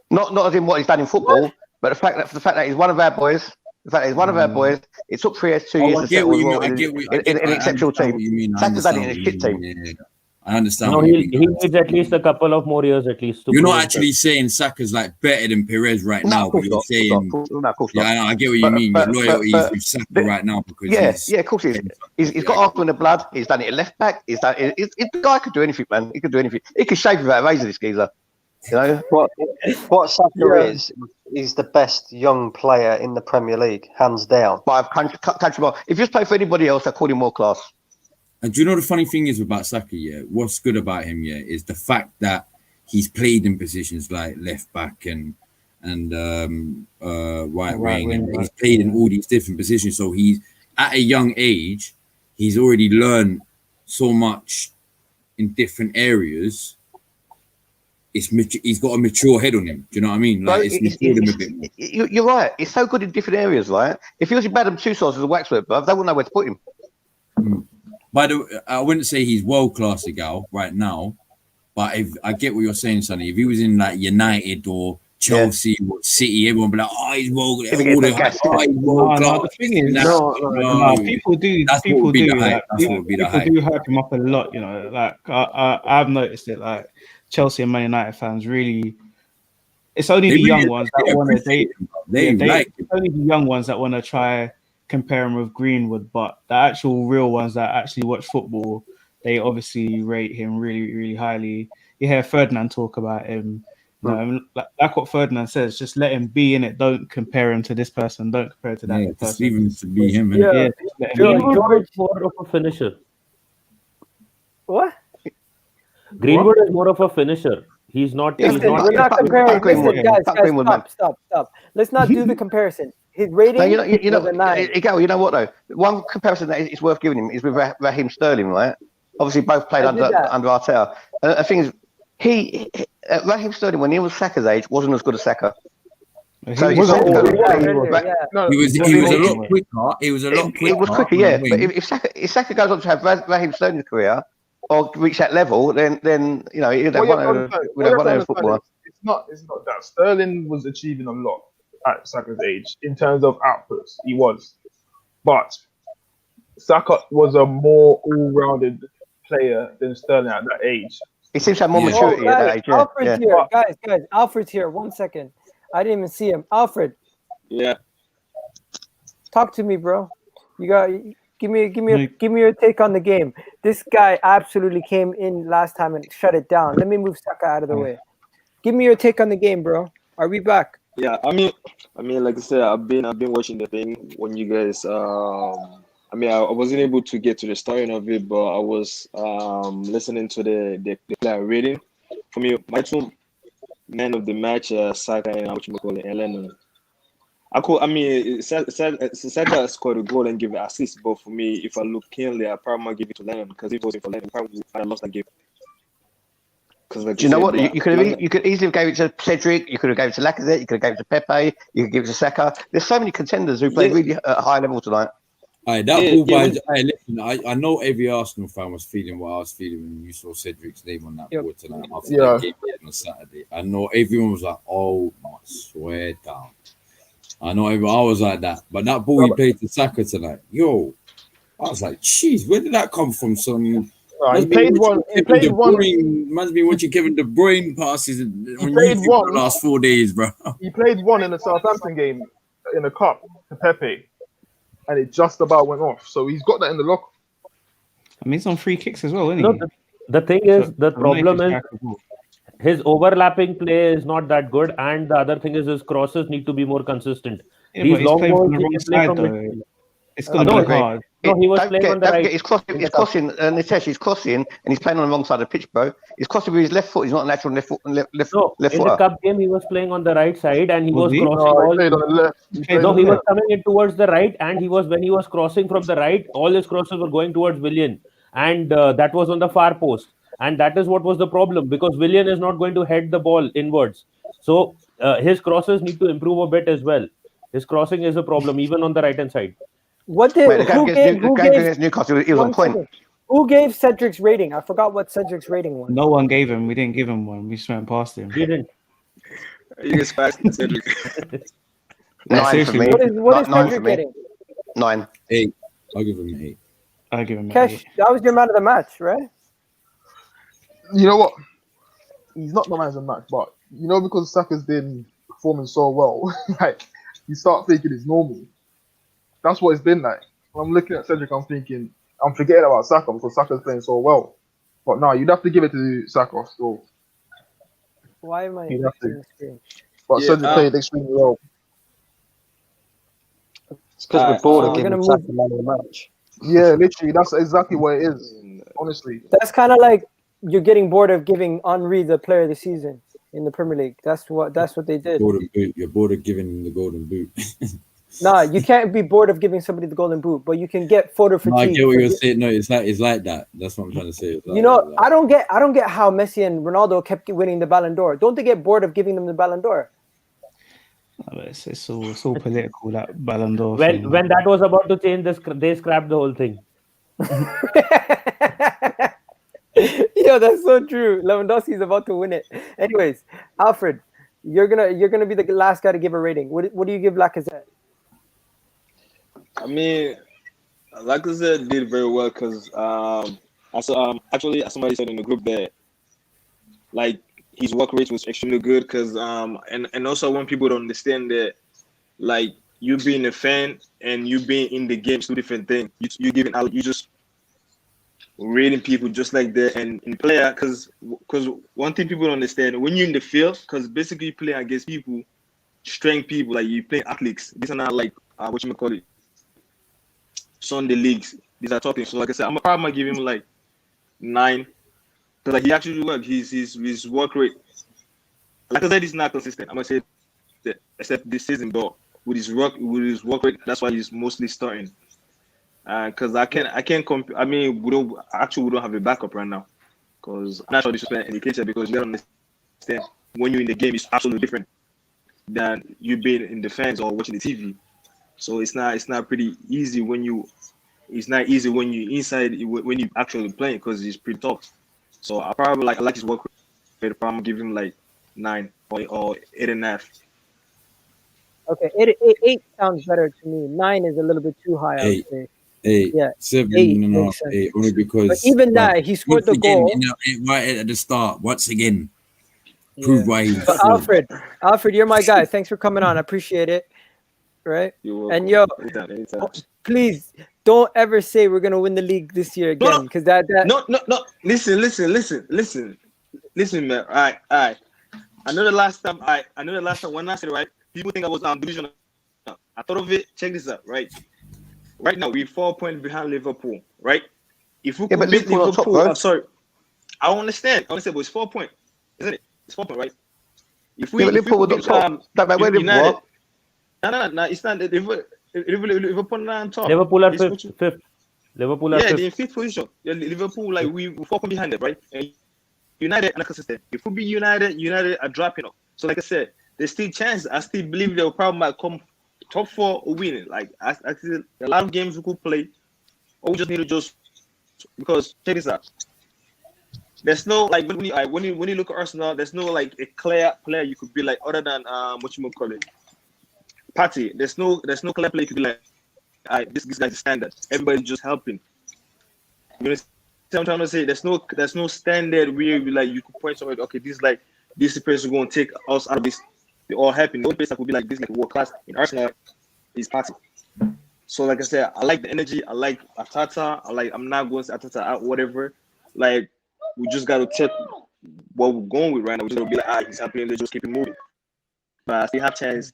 not as in what he's done in football, but the fact that he's one of our boys. The fact that he's one of our boys. It took 2 years to settle as well in an exceptional team. Saka's done it in a shit team. Yeah. I understand. No, he needs at least a couple of more years at least. You're not actually saying Saka's like better than Perez right now, but you're saying, I get what you mean. Your loyalty is with Saka right now because of course he's got Arsenal in the blood. He's done it at left back. The guy could do anything, man. He could do anything. He could shave without a razor, this geezer. You know what Saka is? He's the best young player in the Premier League, hands down. But if you just play for anybody else, I call him more class. And do you know the funny thing is about Saka? Yeah, what's good about him? Yeah, is the fact that he's played in positions like left back and right wing, and he's played in all these different positions. So he's at a young age, he's already learned so much in different areas. He's got a mature head on him. Do you know what I mean? Like matured him a bit more. You're right. It's so good in different areas, right? If he was in Madame Tussauds as a waxwork, bruv, they wouldn't know where to put him. By the way, I wouldn't say he's world class Egal right now, but if I get what you're saying, Sonny, if he was in like United or Chelsea or City, everyone would be like, "Oh, he's world class." The thing is, people do hype him up a lot. You know, like I've noticed it. Like Chelsea and Man United fans really. It's only the young ones that want to. It's only the young ones that want to try. Compare him with Greenwood, but the actual real ones that actually watch football, they obviously rate him really, really highly. You hear Ferdinand talk about him. You know, like what Ferdinand says, just let him be in it. Don't compare him to this person. Don't compare it to that person. Leave him to be him. Greenwood is more of a finisher. What? Greenwood is more of a finisher. He's not. We're not comparing. Listen, guys, stop. Let's not do the comparison. His rating. No, Egal, you know what though? One comparison that is worth giving him is with Raheem Sterling, right? Obviously, both played under Arteta. The thing is, Raheem Sterling, when he was Saka's age, wasn't as good as Saka. He was a lot quicker. He was a lot quicker. It was quicker, yeah. But if Saka goes on to have Raheem Sterling's career or reach that level, then you know he'd have one of those footballers. It's not that Sterling was achieving a lot at Saka's age in terms of outputs. He was, but Saka was a more all-rounded player than Sterling at that age. He seems to have more maturity at that age. Alfred's here, guys. Alfred's here. 1 second. I didn't even see him. Alfred. Yeah. Talk to me, bro. You got. Give me your take on the game. This guy absolutely came in last time and shut it down. Let me move Saka out of the way. Give me your take on the game, bro. Are we back? Yeah, I mean, like I said, I've been watching the thing when you guys. I wasn't able to get to the starting of it, but I was listening to the player rating. For me, my two men of the match, Saka and Ellen. Saka scored a goal and gave an assist, but for me, if I look keenly, I probably might give it to Lennon because if it wasn't for Lennon, probably I lost that game. Do you know what? You could easily have gave it to Cedric. You could have gave it to Lacazette. You could have gave it to Pepe. You could give it to Saka. There's so many contenders who played really at a high level tonight. Listen, I know every Arsenal fan was feeling what I was feeling when you saw Cedric's name on that board tonight after that game on Saturday. I know everyone was like, "Oh my, swear down." I know I was like that, but that ball he played to Saka tonight, I was like, "Jeez, where did that come from?" Son, he played one. Man's been watching Kevin De Bruyne passes on YouTube for the last 4 days, bro. He played one in the Southampton game in the cup to Pepe, and it just about went off. So he's got that in the locker. I mean, he's on free kicks as well, isn't No, he? the thing is, So- the so United problem is strike as well. his overlapping play is not that good, and the other thing is his crosses need to be more consistent. Yeah, These but he's long playing balls from the he wrong can play side from though. midfield. It's I gonna don't be agree. hard. No, he was Don't playing on the forget, right. he's crossing, Nitesh, he's crossing, and he's playing on the wrong side of the pitch, bro. He's crossing with his left foot. He's not a natural left foot, left No, left in the footer. cup game he was playing on the right side and he Was was he? crossing No, he all. played on the left. He played No, on he the was left. coming in towards the right, and when he was crossing from the right, all his crosses were going towards Willian, and that was on the far post, and that is what was the problem because Willian is not going to head the ball inwards, so his crosses need to improve a bit as well. His crossing is a problem even on the right hand side. What did Mate, the game against Newcastle, he was on one point. second. Who gave Cedric's rating? I forgot what Cedric's rating was. No one gave him. We didn't give him one. We just went past him. We didn't. You guys fast, Cedric. 9 for seriously, me. What is 9 for Cedric me. getting? 9. 8. I'll give him an 8. I'll give him an Kesh, 8. that was your man of the match, right? You know what? He's not the man of the match, but you know because Saka's been performing so well, like you start thinking it's normal. That's what it's been like. When I'm looking at Cedric, I'm thinking I'm forgetting about Saka because Saka's playing so well. But no, you'd have to give it to Saka still. Why am I You'd have on to. the screen? But Yeah, Cedric played extremely well. It's because we're bored of we're giving gonna Saka man of the match. Yeah, literally, that's exactly what it is. Honestly, That's kind of like you're getting bored of giving Henry the player of the season in the Premier League. That's what they did. Golden boot. You're bored of giving him the golden boot. Nah, you can't be bored of giving somebody the golden boot, but you can get photo No, I fatigue. get what for you're gi- saying. No, it's like that. That's what I'm trying to say. It's like, You know, it's like- I don't get how Messi and Ronaldo kept winning the Ballon d'Or. Don't they get bored of giving them the Ballon d'Or? No, but it's all political, that Ballon d'Or When thing. when that was about to change, they scrapped the whole thing. Yo, that's so true. Lewandowski's about to win it. Anyways, Alfred, you're gonna be the last guy to give a rating. What do you give Lacazette? I mean, like I said, did very well because actually somebody said in the group that like his work rate was extremely good because and also I want people to understand that like you being a fan and you being in the game is two different things. You giving out, you just rating people just like that and in player because one thing people don't understand when you're in the field because basically you play against people, strength people, like you play athletes. These are not like what you call it. Sunday leagues. These are talking. So like I said, I'm probably gonna give him like 9 because like he actually worked. His work rate. Like I said, he's not consistent. I'm gonna say that except this season, but with his work rate, that's why he's mostly starting. Because I can't compare. I mean, we don't have a backup right now. Because I'm not sure this is an indicator because you gotta understand when you're in the game, it's absolutely different than you being in the fans or watching the TV. So it's not pretty easy when you. It's not easy when you're inside when you actually playing because it's pretty tough. So I probably I like his work rate. I'm gonna give him like 9 or 8.5. Okay, eight sounds better to me. 9 is a little bit too high. I would 8. say. 8. Yeah, 7 8 and a half. makes sense. 8. Only because. But even that, he scored the once again, goal. you know, right at the start. Once again, prove why he's. But Alfred, you're my guy. Thanks for coming on. I appreciate it. Right? And yo, Anytime. please don't ever say we're gonna win the league this year again, because that. No. Listen, man. All right. I know the last time when I said it, right, people think I was delusional. I thought of it. Check this out, right? Right now we're 4 points behind Liverpool, right? If we could beat Liverpool, I'm sorry. I understand, but it's 4 points, isn't it? It's 4 points, right? If we Liverpool was up top. Where United, no, it's not. Liverpool not on top. Liverpool are fifth. Liverpool are yeah, fifth. they're in fifth position. Yeah, Liverpool, like we 4 points behind them, right? And United are not consistent. If we be United are dropping off. So like I said, there's still chance. I still believe they'll probably might come top 4 or winning. Like I see a lot of games we could play, or we just need to because check this out. There's no like when you look at Arsenal, there's no like a clear player you could be like other than what you call it, Party. There's no clear player you could be like, this guy's the standard. Everybody's just helping. You know what I'm trying to say? There's no standard where you could point somebody. Okay, this person going to take us out of this. They're all helping. The only place that could be like this, like world class in Arsenal, is Party. So like I said, I like the energy. I like Atata. I'm not going to Atata out, whatever. Like we just got to take what we're going with right now. We're just gonna be like, he's happy, let's just keep it moving. But I still have chance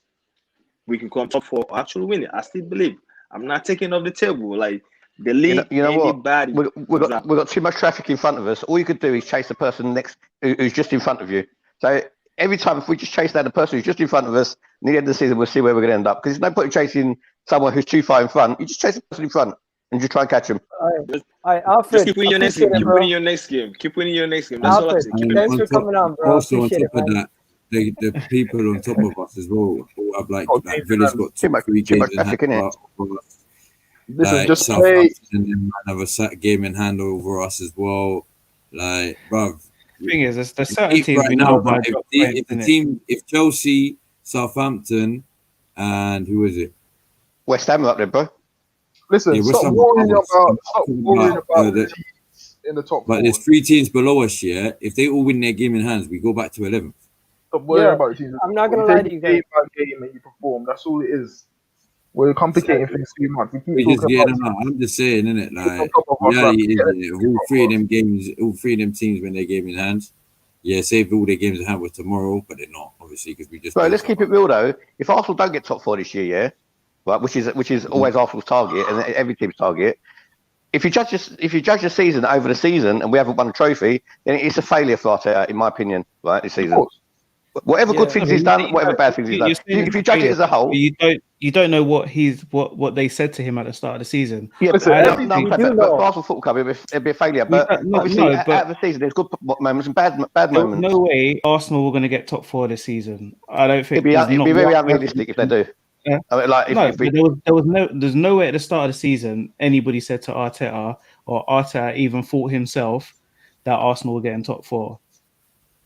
we can come top 4 or actually win it. I still believe. I'm not taking off the table. Like the league, you know anybody. What? We've got too much traffic in front of us. All you could do is chase the person next who's just in front of you. So every time, if we just chase down the person who's just in front of us, near the end of the season, we'll see where we're going to end up. Because there's no point in chasing someone who's too far in front. You just chase the person in front and just try and catch them. Alfred, just keep winning your next game. Keep bro. winning your next game. Keep winning your next game. That's Alfred, all I say. Keep thanks for coming on, bro. Also, on Appreciate top it, of man. that, the people on top of us as well all have like Villa's got 3 games in hand. Listen, just play. Southampton and have a game in hand over us as well. Like, bruv. The thing is, there's certain teams right we now, know but about. if Chelsea, Southampton, and who is it? West Ham are up there, bro. Listen, stop worrying about the teams in the top 4. But there's 3 teams below us, yeah. If they all win their game in hands, we go back to 11th. Stop worrying about the teams. I'm not gonna lie to you guys. Game by game and you perform. That's all it is. We're complicating things too much. I'm just saying, innit? Like, reality is, all 3 of them games, all 3 of them teams win their game in hands. Yeah, say if all their games in hand were tomorrow, but they're not, obviously, because we just. Bro, let's keep it real though. If Arsenal don't get top 4 this year, yeah, right, which is always Arsenal's target and every team's target. If you judge the season over the season and we haven't won a trophy, then it's a failure for Arteta, in my opinion, right? This season. Whatever good things he's done, whatever bad things he's done. If you judge it as a whole, you don't know what they said to him at the start of the season. Yeah, but Arsenal Football Club, it'd be a failure. But obviously, out of the season, there's good moments and bad moments. No way Arsenal were going to get top 4 this season. I don't think it'd be very unrealistic if they do. Yeah. I mean, there's no way at the start of the season anybody said to Arteta or Arteta even thought himself that Arsenal were getting top 4.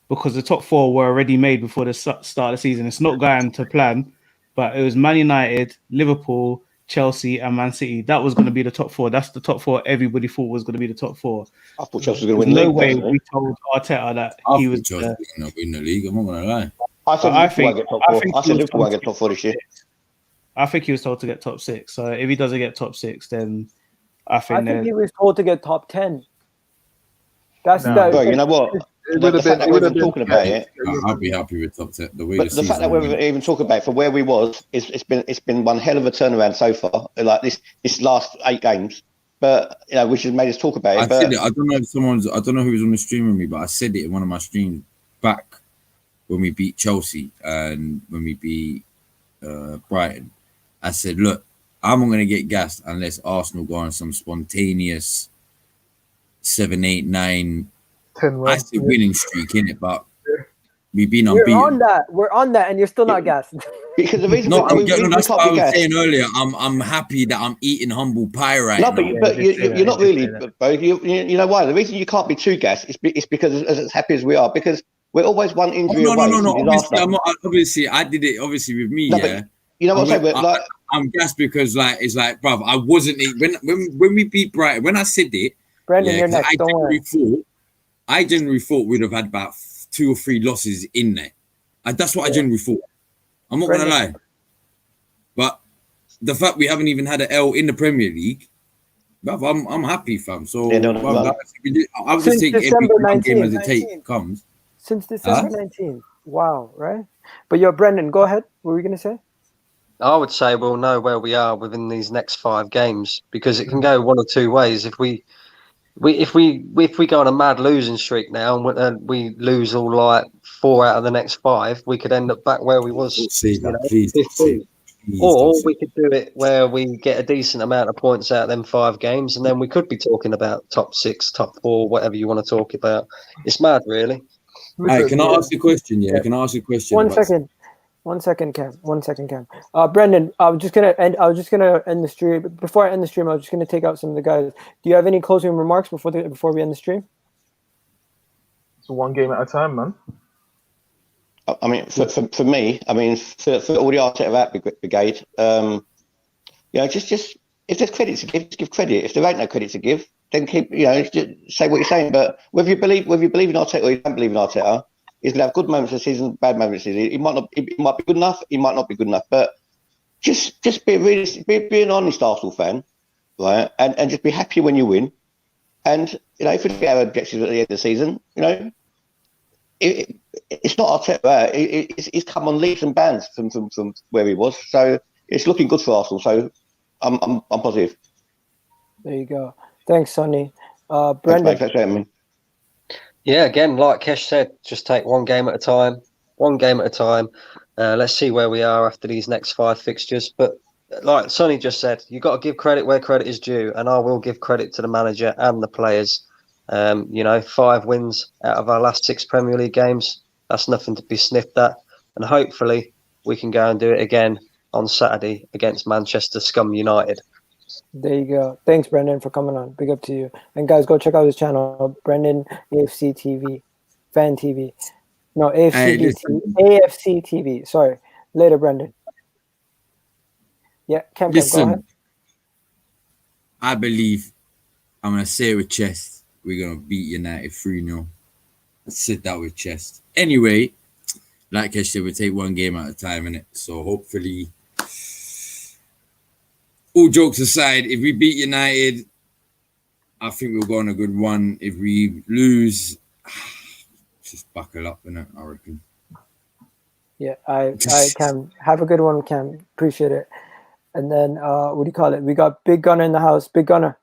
Because the top 4 were already made before the start of the season. It's not going to plan, but it was Man United, Liverpool, Chelsea, and Man City. That was going to be the top 4. That's the top 4 everybody thought was going to be the top 4. I thought Chelsea was going to win the league. No way we told Arteta that he was Chelsea going to win the league. I'm not going to lie. I said Liverpool won't get top 4 this year. I think he was told to get top 6. So if he doesn't get top 6, then I think he was told to get top 10. Bro, you know what? The fact that we're even talking about it, I'll be happy with top 10. The fact that we're even talking about it, for where we was, it's been one hell of a turnaround so far. Like this last 8 games, but which has made us talk about it. I don't know who was on the stream with me, but I said it in one of my streams back when we beat Chelsea and when we beat Brighton. I said, look, I'm not going to get gassed unless Arsenal go on some spontaneous 7, 8, 9. 10 I said winning streak in it, but we've been unbeaten. We're on that, and you're still not gassed. Because the reason that's what I was saying earlier. I'm happy that I'm eating humble pie right now. But you're not really, bro. You know why? The reason you can't be too gassed is because as happy as we are, because we're always one injury away. No. Obviously, I did it. Obviously, with me, yeah. You know what I'm saying? I'm gassed because, it's like, bruv, I wasn't when we beat Brighton. When I said it, Brendan, you're next. Don't worry. I generally thought we'd have had about 2 or 3 losses in there. That's what I generally thought. I'm not going to lie. But the fact we haven't even had an L in the Premier League, I'm happy, fam. So I'll just take every game as it comes. Since December 19th. Wow, right? But Brendan, go ahead. What were you going to say? I would say we'll know where we are within these next 5 games because it can go one or 2 ways. If we go on a mad losing streak now and we lose all 4 out of the next 5, we could end up back where we was. Or we could do it where we get a decent amount of points out of them 5 games, and then we could be talking about top 6, top 4, whatever you want to talk about. It's mad, really. Hey, can I ask you a question? Yeah, can I ask you a question? 1 second. 1 second, Cam. 1 second, Cam. Brendan, I was just gonna end the stream. Before I end the stream, I was just gonna take out some of the guys. Do you have any closing remarks before we end the stream? It's 1 game at a time, man. I mean, for me, I mean, for all the Arteta out brigade, just if there's credit to give, just give credit. If there ain't no credit to give, then keep, just say what you're saying. But whether you believe in Arteta or you don't believe in Arteta, he's gonna have good moments of the season, bad moments of the season. It might be good enough, it might not be good enough. But just be realistic, be an honest Arsenal fan, right? And just be happy when you win. And if we get our objectives at the end of the season, it's not Arteta. It's come on leaps and bounds from where he was. So it's looking good for Arsenal. So I'm positive. There you go. Thanks, Sonny. Brendan. Thanks, mate. Yeah, again, like Kesh said, just take one game at a time. One game at a time. Let's see where we are after these next 5 fixtures. But like Sonny just said, you've got to give credit where credit is due, and I will give credit to the manager and the players. 5 wins out of our last 6 Premier League games. That's nothing to be sniffed at. And hopefully we can go and do it again on Saturday against Manchester Scum United. There you go. Thanks, Brendan, for coming on. Big up to you. And guys, go check out his channel, Brendan AFC TV, Fan TV. No, AFC TV. Sorry. Later, Brendan. Yeah, Cam, go ahead. I believe, I'm going to say it with chest, we're going to beat United 3-0. Let's sit that with chest. Anyway, like Kesh said, we take one game at a time, innit? So hopefully, all jokes aside, if we beat United, I think we'll go on a good run. If we lose, just buckle up, innit? I reckon. Yeah, I Cam. Have a good one, Cam. Appreciate it. And then, what do you call it? We got Big Gunner in the house. Big Gunner.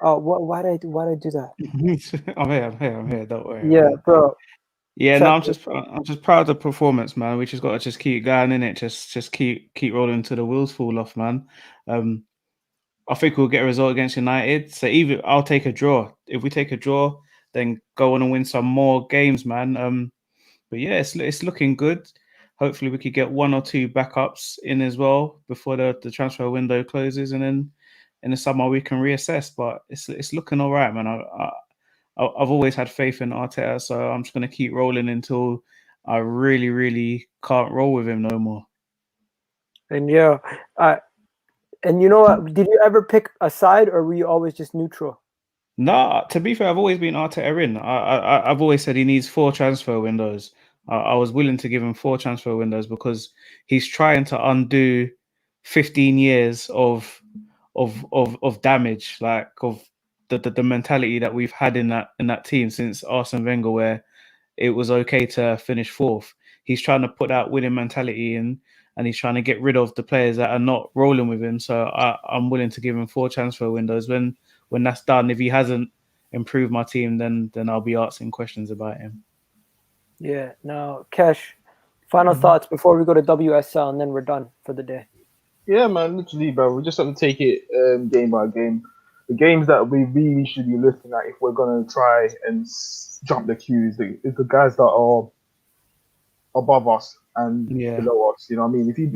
Oh, why did I do that? I'm here. Don't worry. Yeah, bro. Yeah, no, I'm just proud of the performance, man. We just got to just keep going in it. Just keep rolling till the wheels fall off, man. I think we'll get a result against United. So either I'll take a draw. If we take a draw, then go on and win some more games, man. But yeah, it's looking good. Hopefully we could get 1 or 2 backups in as well before the transfer window closes, and then in the summer we can reassess. But it's looking all right, man. I've always had faith in Arteta, so I'm just going to keep rolling until I really, really can't roll with him no more. And yeah, and you know what? Did you ever pick a side, or were you always just neutral? No, to be fair, I've always been Arteta in. I've always said he needs 4 transfer windows. I was willing to give him 4 transfer windows because he's trying to undo 15 years of damage, like of the mentality that we've had in that team since Arsene Wenger, where it was okay to finish 4th. He's trying to put that winning mentality in, and he's trying to get rid of the players that are not rolling with him. So I'm willing to give him 4 transfer windows. When that's done, if he hasn't improved my team, then I'll be asking questions about him. Yeah. Now, Kesh, final thoughts before we go to WSL, and then we're done for the day. Yeah, man, literally, bro. We just have to take it game by game. The games that we really should be looking at if we're going to try and jump the queues is the guys that are above us and below us. You know what I mean? If you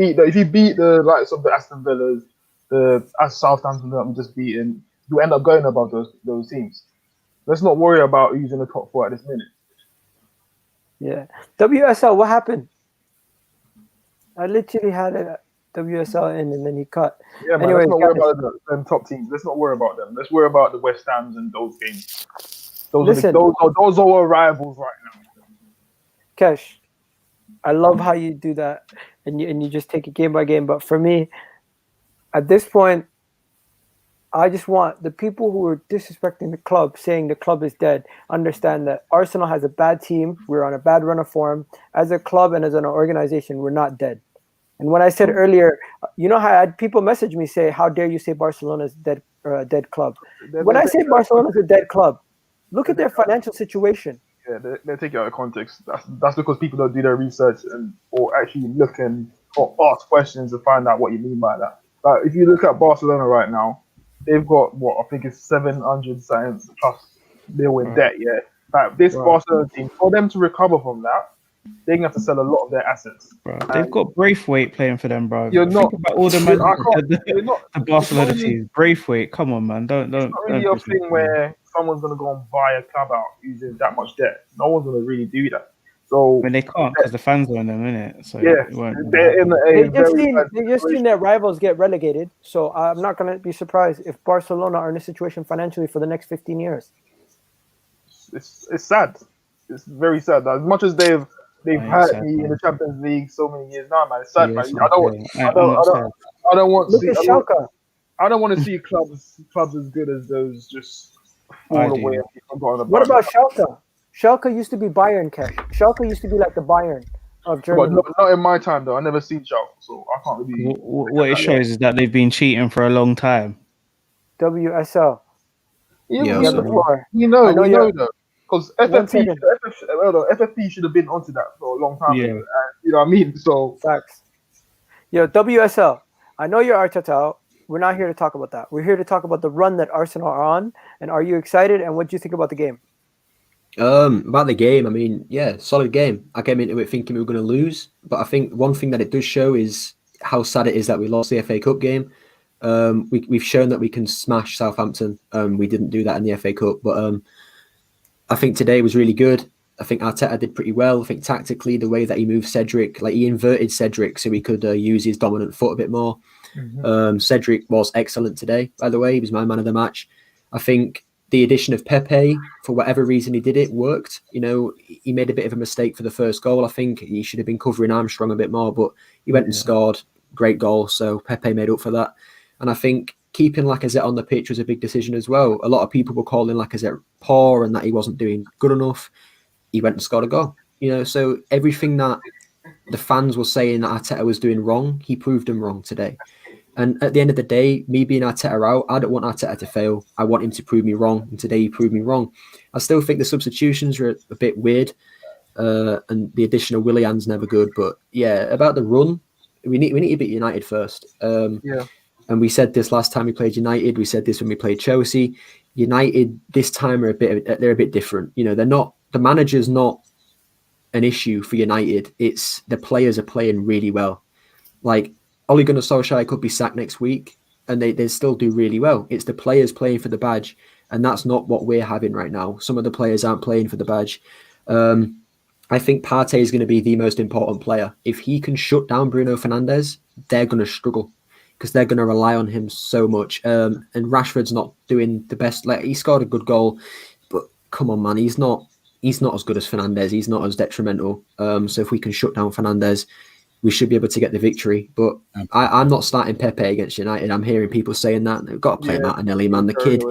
beat the likes of the Aston Villas, the Southampton that I'm just beating, you end up going above those teams. Let's not worry about who's in the top 4 at this minute. Yeah. WSL, what happened? I literally had a WSL in, and then he cut. Yeah, man. Anyways, let's not worry about them top teams. Let's not worry about them. Let's worry about the West Hams and those games. Those are our rivals right now. Kesh, I love how you do that, and you just take it game by game. But for me, at this point, I just want the people who are disrespecting the club, saying the club is dead, understand that Arsenal has a bad team. We're on a bad run of form. As a club and as an organization, we're not dead. And when I said earlier, you know how I had people message me say, how dare you say Barcelona's a dead club? When I say Barcelona's a dead club, look at their financial situation. Yeah, they take it out of context. That's because people don't do their research or actually look and or ask questions to find out what you mean by that. Like if you look at Barcelona right now, they've got what I think is 700 science plus they're in debt. Yeah, like this Barcelona team, for them to recover from that, they're gonna have to sell a lot of their assets. Bro, they've got Braithwaite playing for them, bro. You're Think not about all the Barcelona teams. Braithwaite, come on, man. Don't. It's not really a thing where someone's gonna go and buy a club out using that much debt. No one's gonna really do that. So I mean, they can't because the fans are in them, innit? So yeah, they've just seen their rivals get relegated. So I'm not gonna be surprised if Barcelona are in this situation financially for the next 15 years. It's sad. It's very sad. As much as they've They've I ain't hurt sad, me in man. the Champions League so many years now, man. It's sad, Yeah, man. it's I don't, okay. I I'm don't, not I sad. don't, I don't want to Look see. at Schalke. I don't want to see clubs as good as those just I fall away do. and be forgotten What about. about Schalke? Schalke used to be Bayern, Kesh. Schalke used to be like the Bayern of But Germany. not in my time though. I never seen Schalke, so I can't really. What it shows is that they've been cheating for a long time. WSL. Yeah, Yeah, You have the so floor. we I know know you're. though, because 1 second. FFP should have been onto that for a long time ago. yeah. And, you know what I mean? So Facts. Yo, WSL. I know you're Arteta out. We're not here to talk about that. We're here to talk about the run that Arsenal are on. And are you excited? And what do you think about the game? About the game, I mean, yeah, solid game. I came into it thinking we were going to lose, but I think one thing that it does show is how sad it is that we lost the FA Cup game. We've shown that we can smash Southampton. We didn't do that in the FA Cup, but I think today was really good. I think Arteta did pretty well. I think tactically, the way that he moved Cedric, like he inverted Cedric so he could use his dominant foot a bit more. Cedric was excellent today, by the way. He was my man of the match. I think the addition of Pepe, for whatever reason he did it, worked. You know, he made a bit of a mistake for the first goal. I think he should have been covering Armstrong a bit more, but he went and scored. Great goal. So Pepe made up for that. And I think keeping Lacazette on the pitch was a big decision as well. A lot of people were calling Lacazette poor and that he wasn't doing good enough. He went and scored a goal. You know, so everything that the fans were saying that Arteta was doing wrong, he proved them wrong today. And at the end of the day, me being Arteta out, I don't want Arteta to fail. I want him to prove me wrong. And today he proved me wrong. I still think the substitutions are a bit weird. And the addition of Willian's never good. But yeah, about the run, we need to beat United first. yeah, And we said this last time we played United. We said this when we played Chelsea. United this time are they're a bit different. You know, they're not, the manager's not an issue for United. It's the players are playing really well. Like Ole Gunnar Solskjaer could be sacked next week and they still do really well. It's the players playing for the badge, and that's not what we're having right now. Some of the players aren't playing for the badge. I think Partey is going to be the most important player. If he can shut down Bruno Fernandes, they're going to struggle because they're going to rely on him so much. And Rashford's not doing the best. Like, he scored a good goal, but come on, man, he's not as good as Fernandes. He's not as detrimental. So if we can shut down Fernandes, we should be able to get the victory. But I'm not starting Pepe against United. I'm hearing people saying that. They've got to play Martinelli, man. The kid,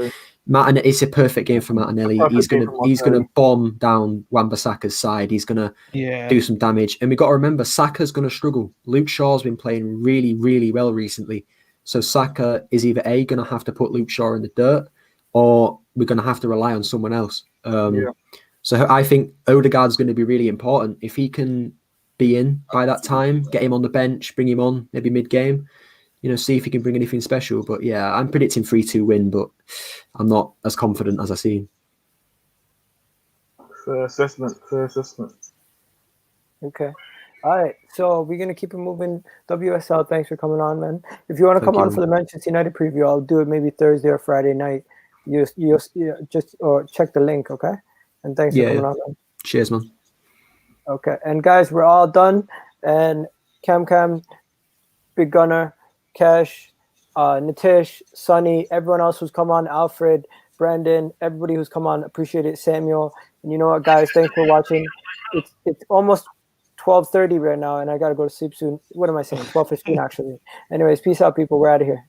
Martinelli, it's a perfect game for Martinelli. He's gonna bomb down Wan-Bissaka's side. He's gonna do some damage. And we've got to remember, Saka's gonna struggle. Luke Shaw's been playing really, really well recently. So Saka is either A, gonna have to put Luke Shaw in the dirt, or we're gonna have to rely on someone else. So I think Odegaard's going to be really important. If he can be in by that time, get him on the bench, bring him on maybe mid-game, you know, see if he can bring anything special. But yeah, I'm predicting 3-2 win, but I'm not as confident as I seem. Fair assessment. Okay. All right. So we're going to keep it moving. WSL, thanks for coming on, man. If you want to come on for the Manchester United preview, I'll do it maybe Thursday or Friday night. You just check the link, okay? And thanks for coming on, man. Cheers, man. Okay. And guys, we're all done. And Cam, Big Gunner, Cash, Nitish, Sonny, everyone else who's come on, Alfred, Brandon, everybody who's come on, appreciate it. Samuel. And you know what, guys? Thanks for watching. It's almost 12:30 right now, and I got to go to sleep soon. What am I saying? 12:15, actually. Anyways, peace out, people. We're out of here.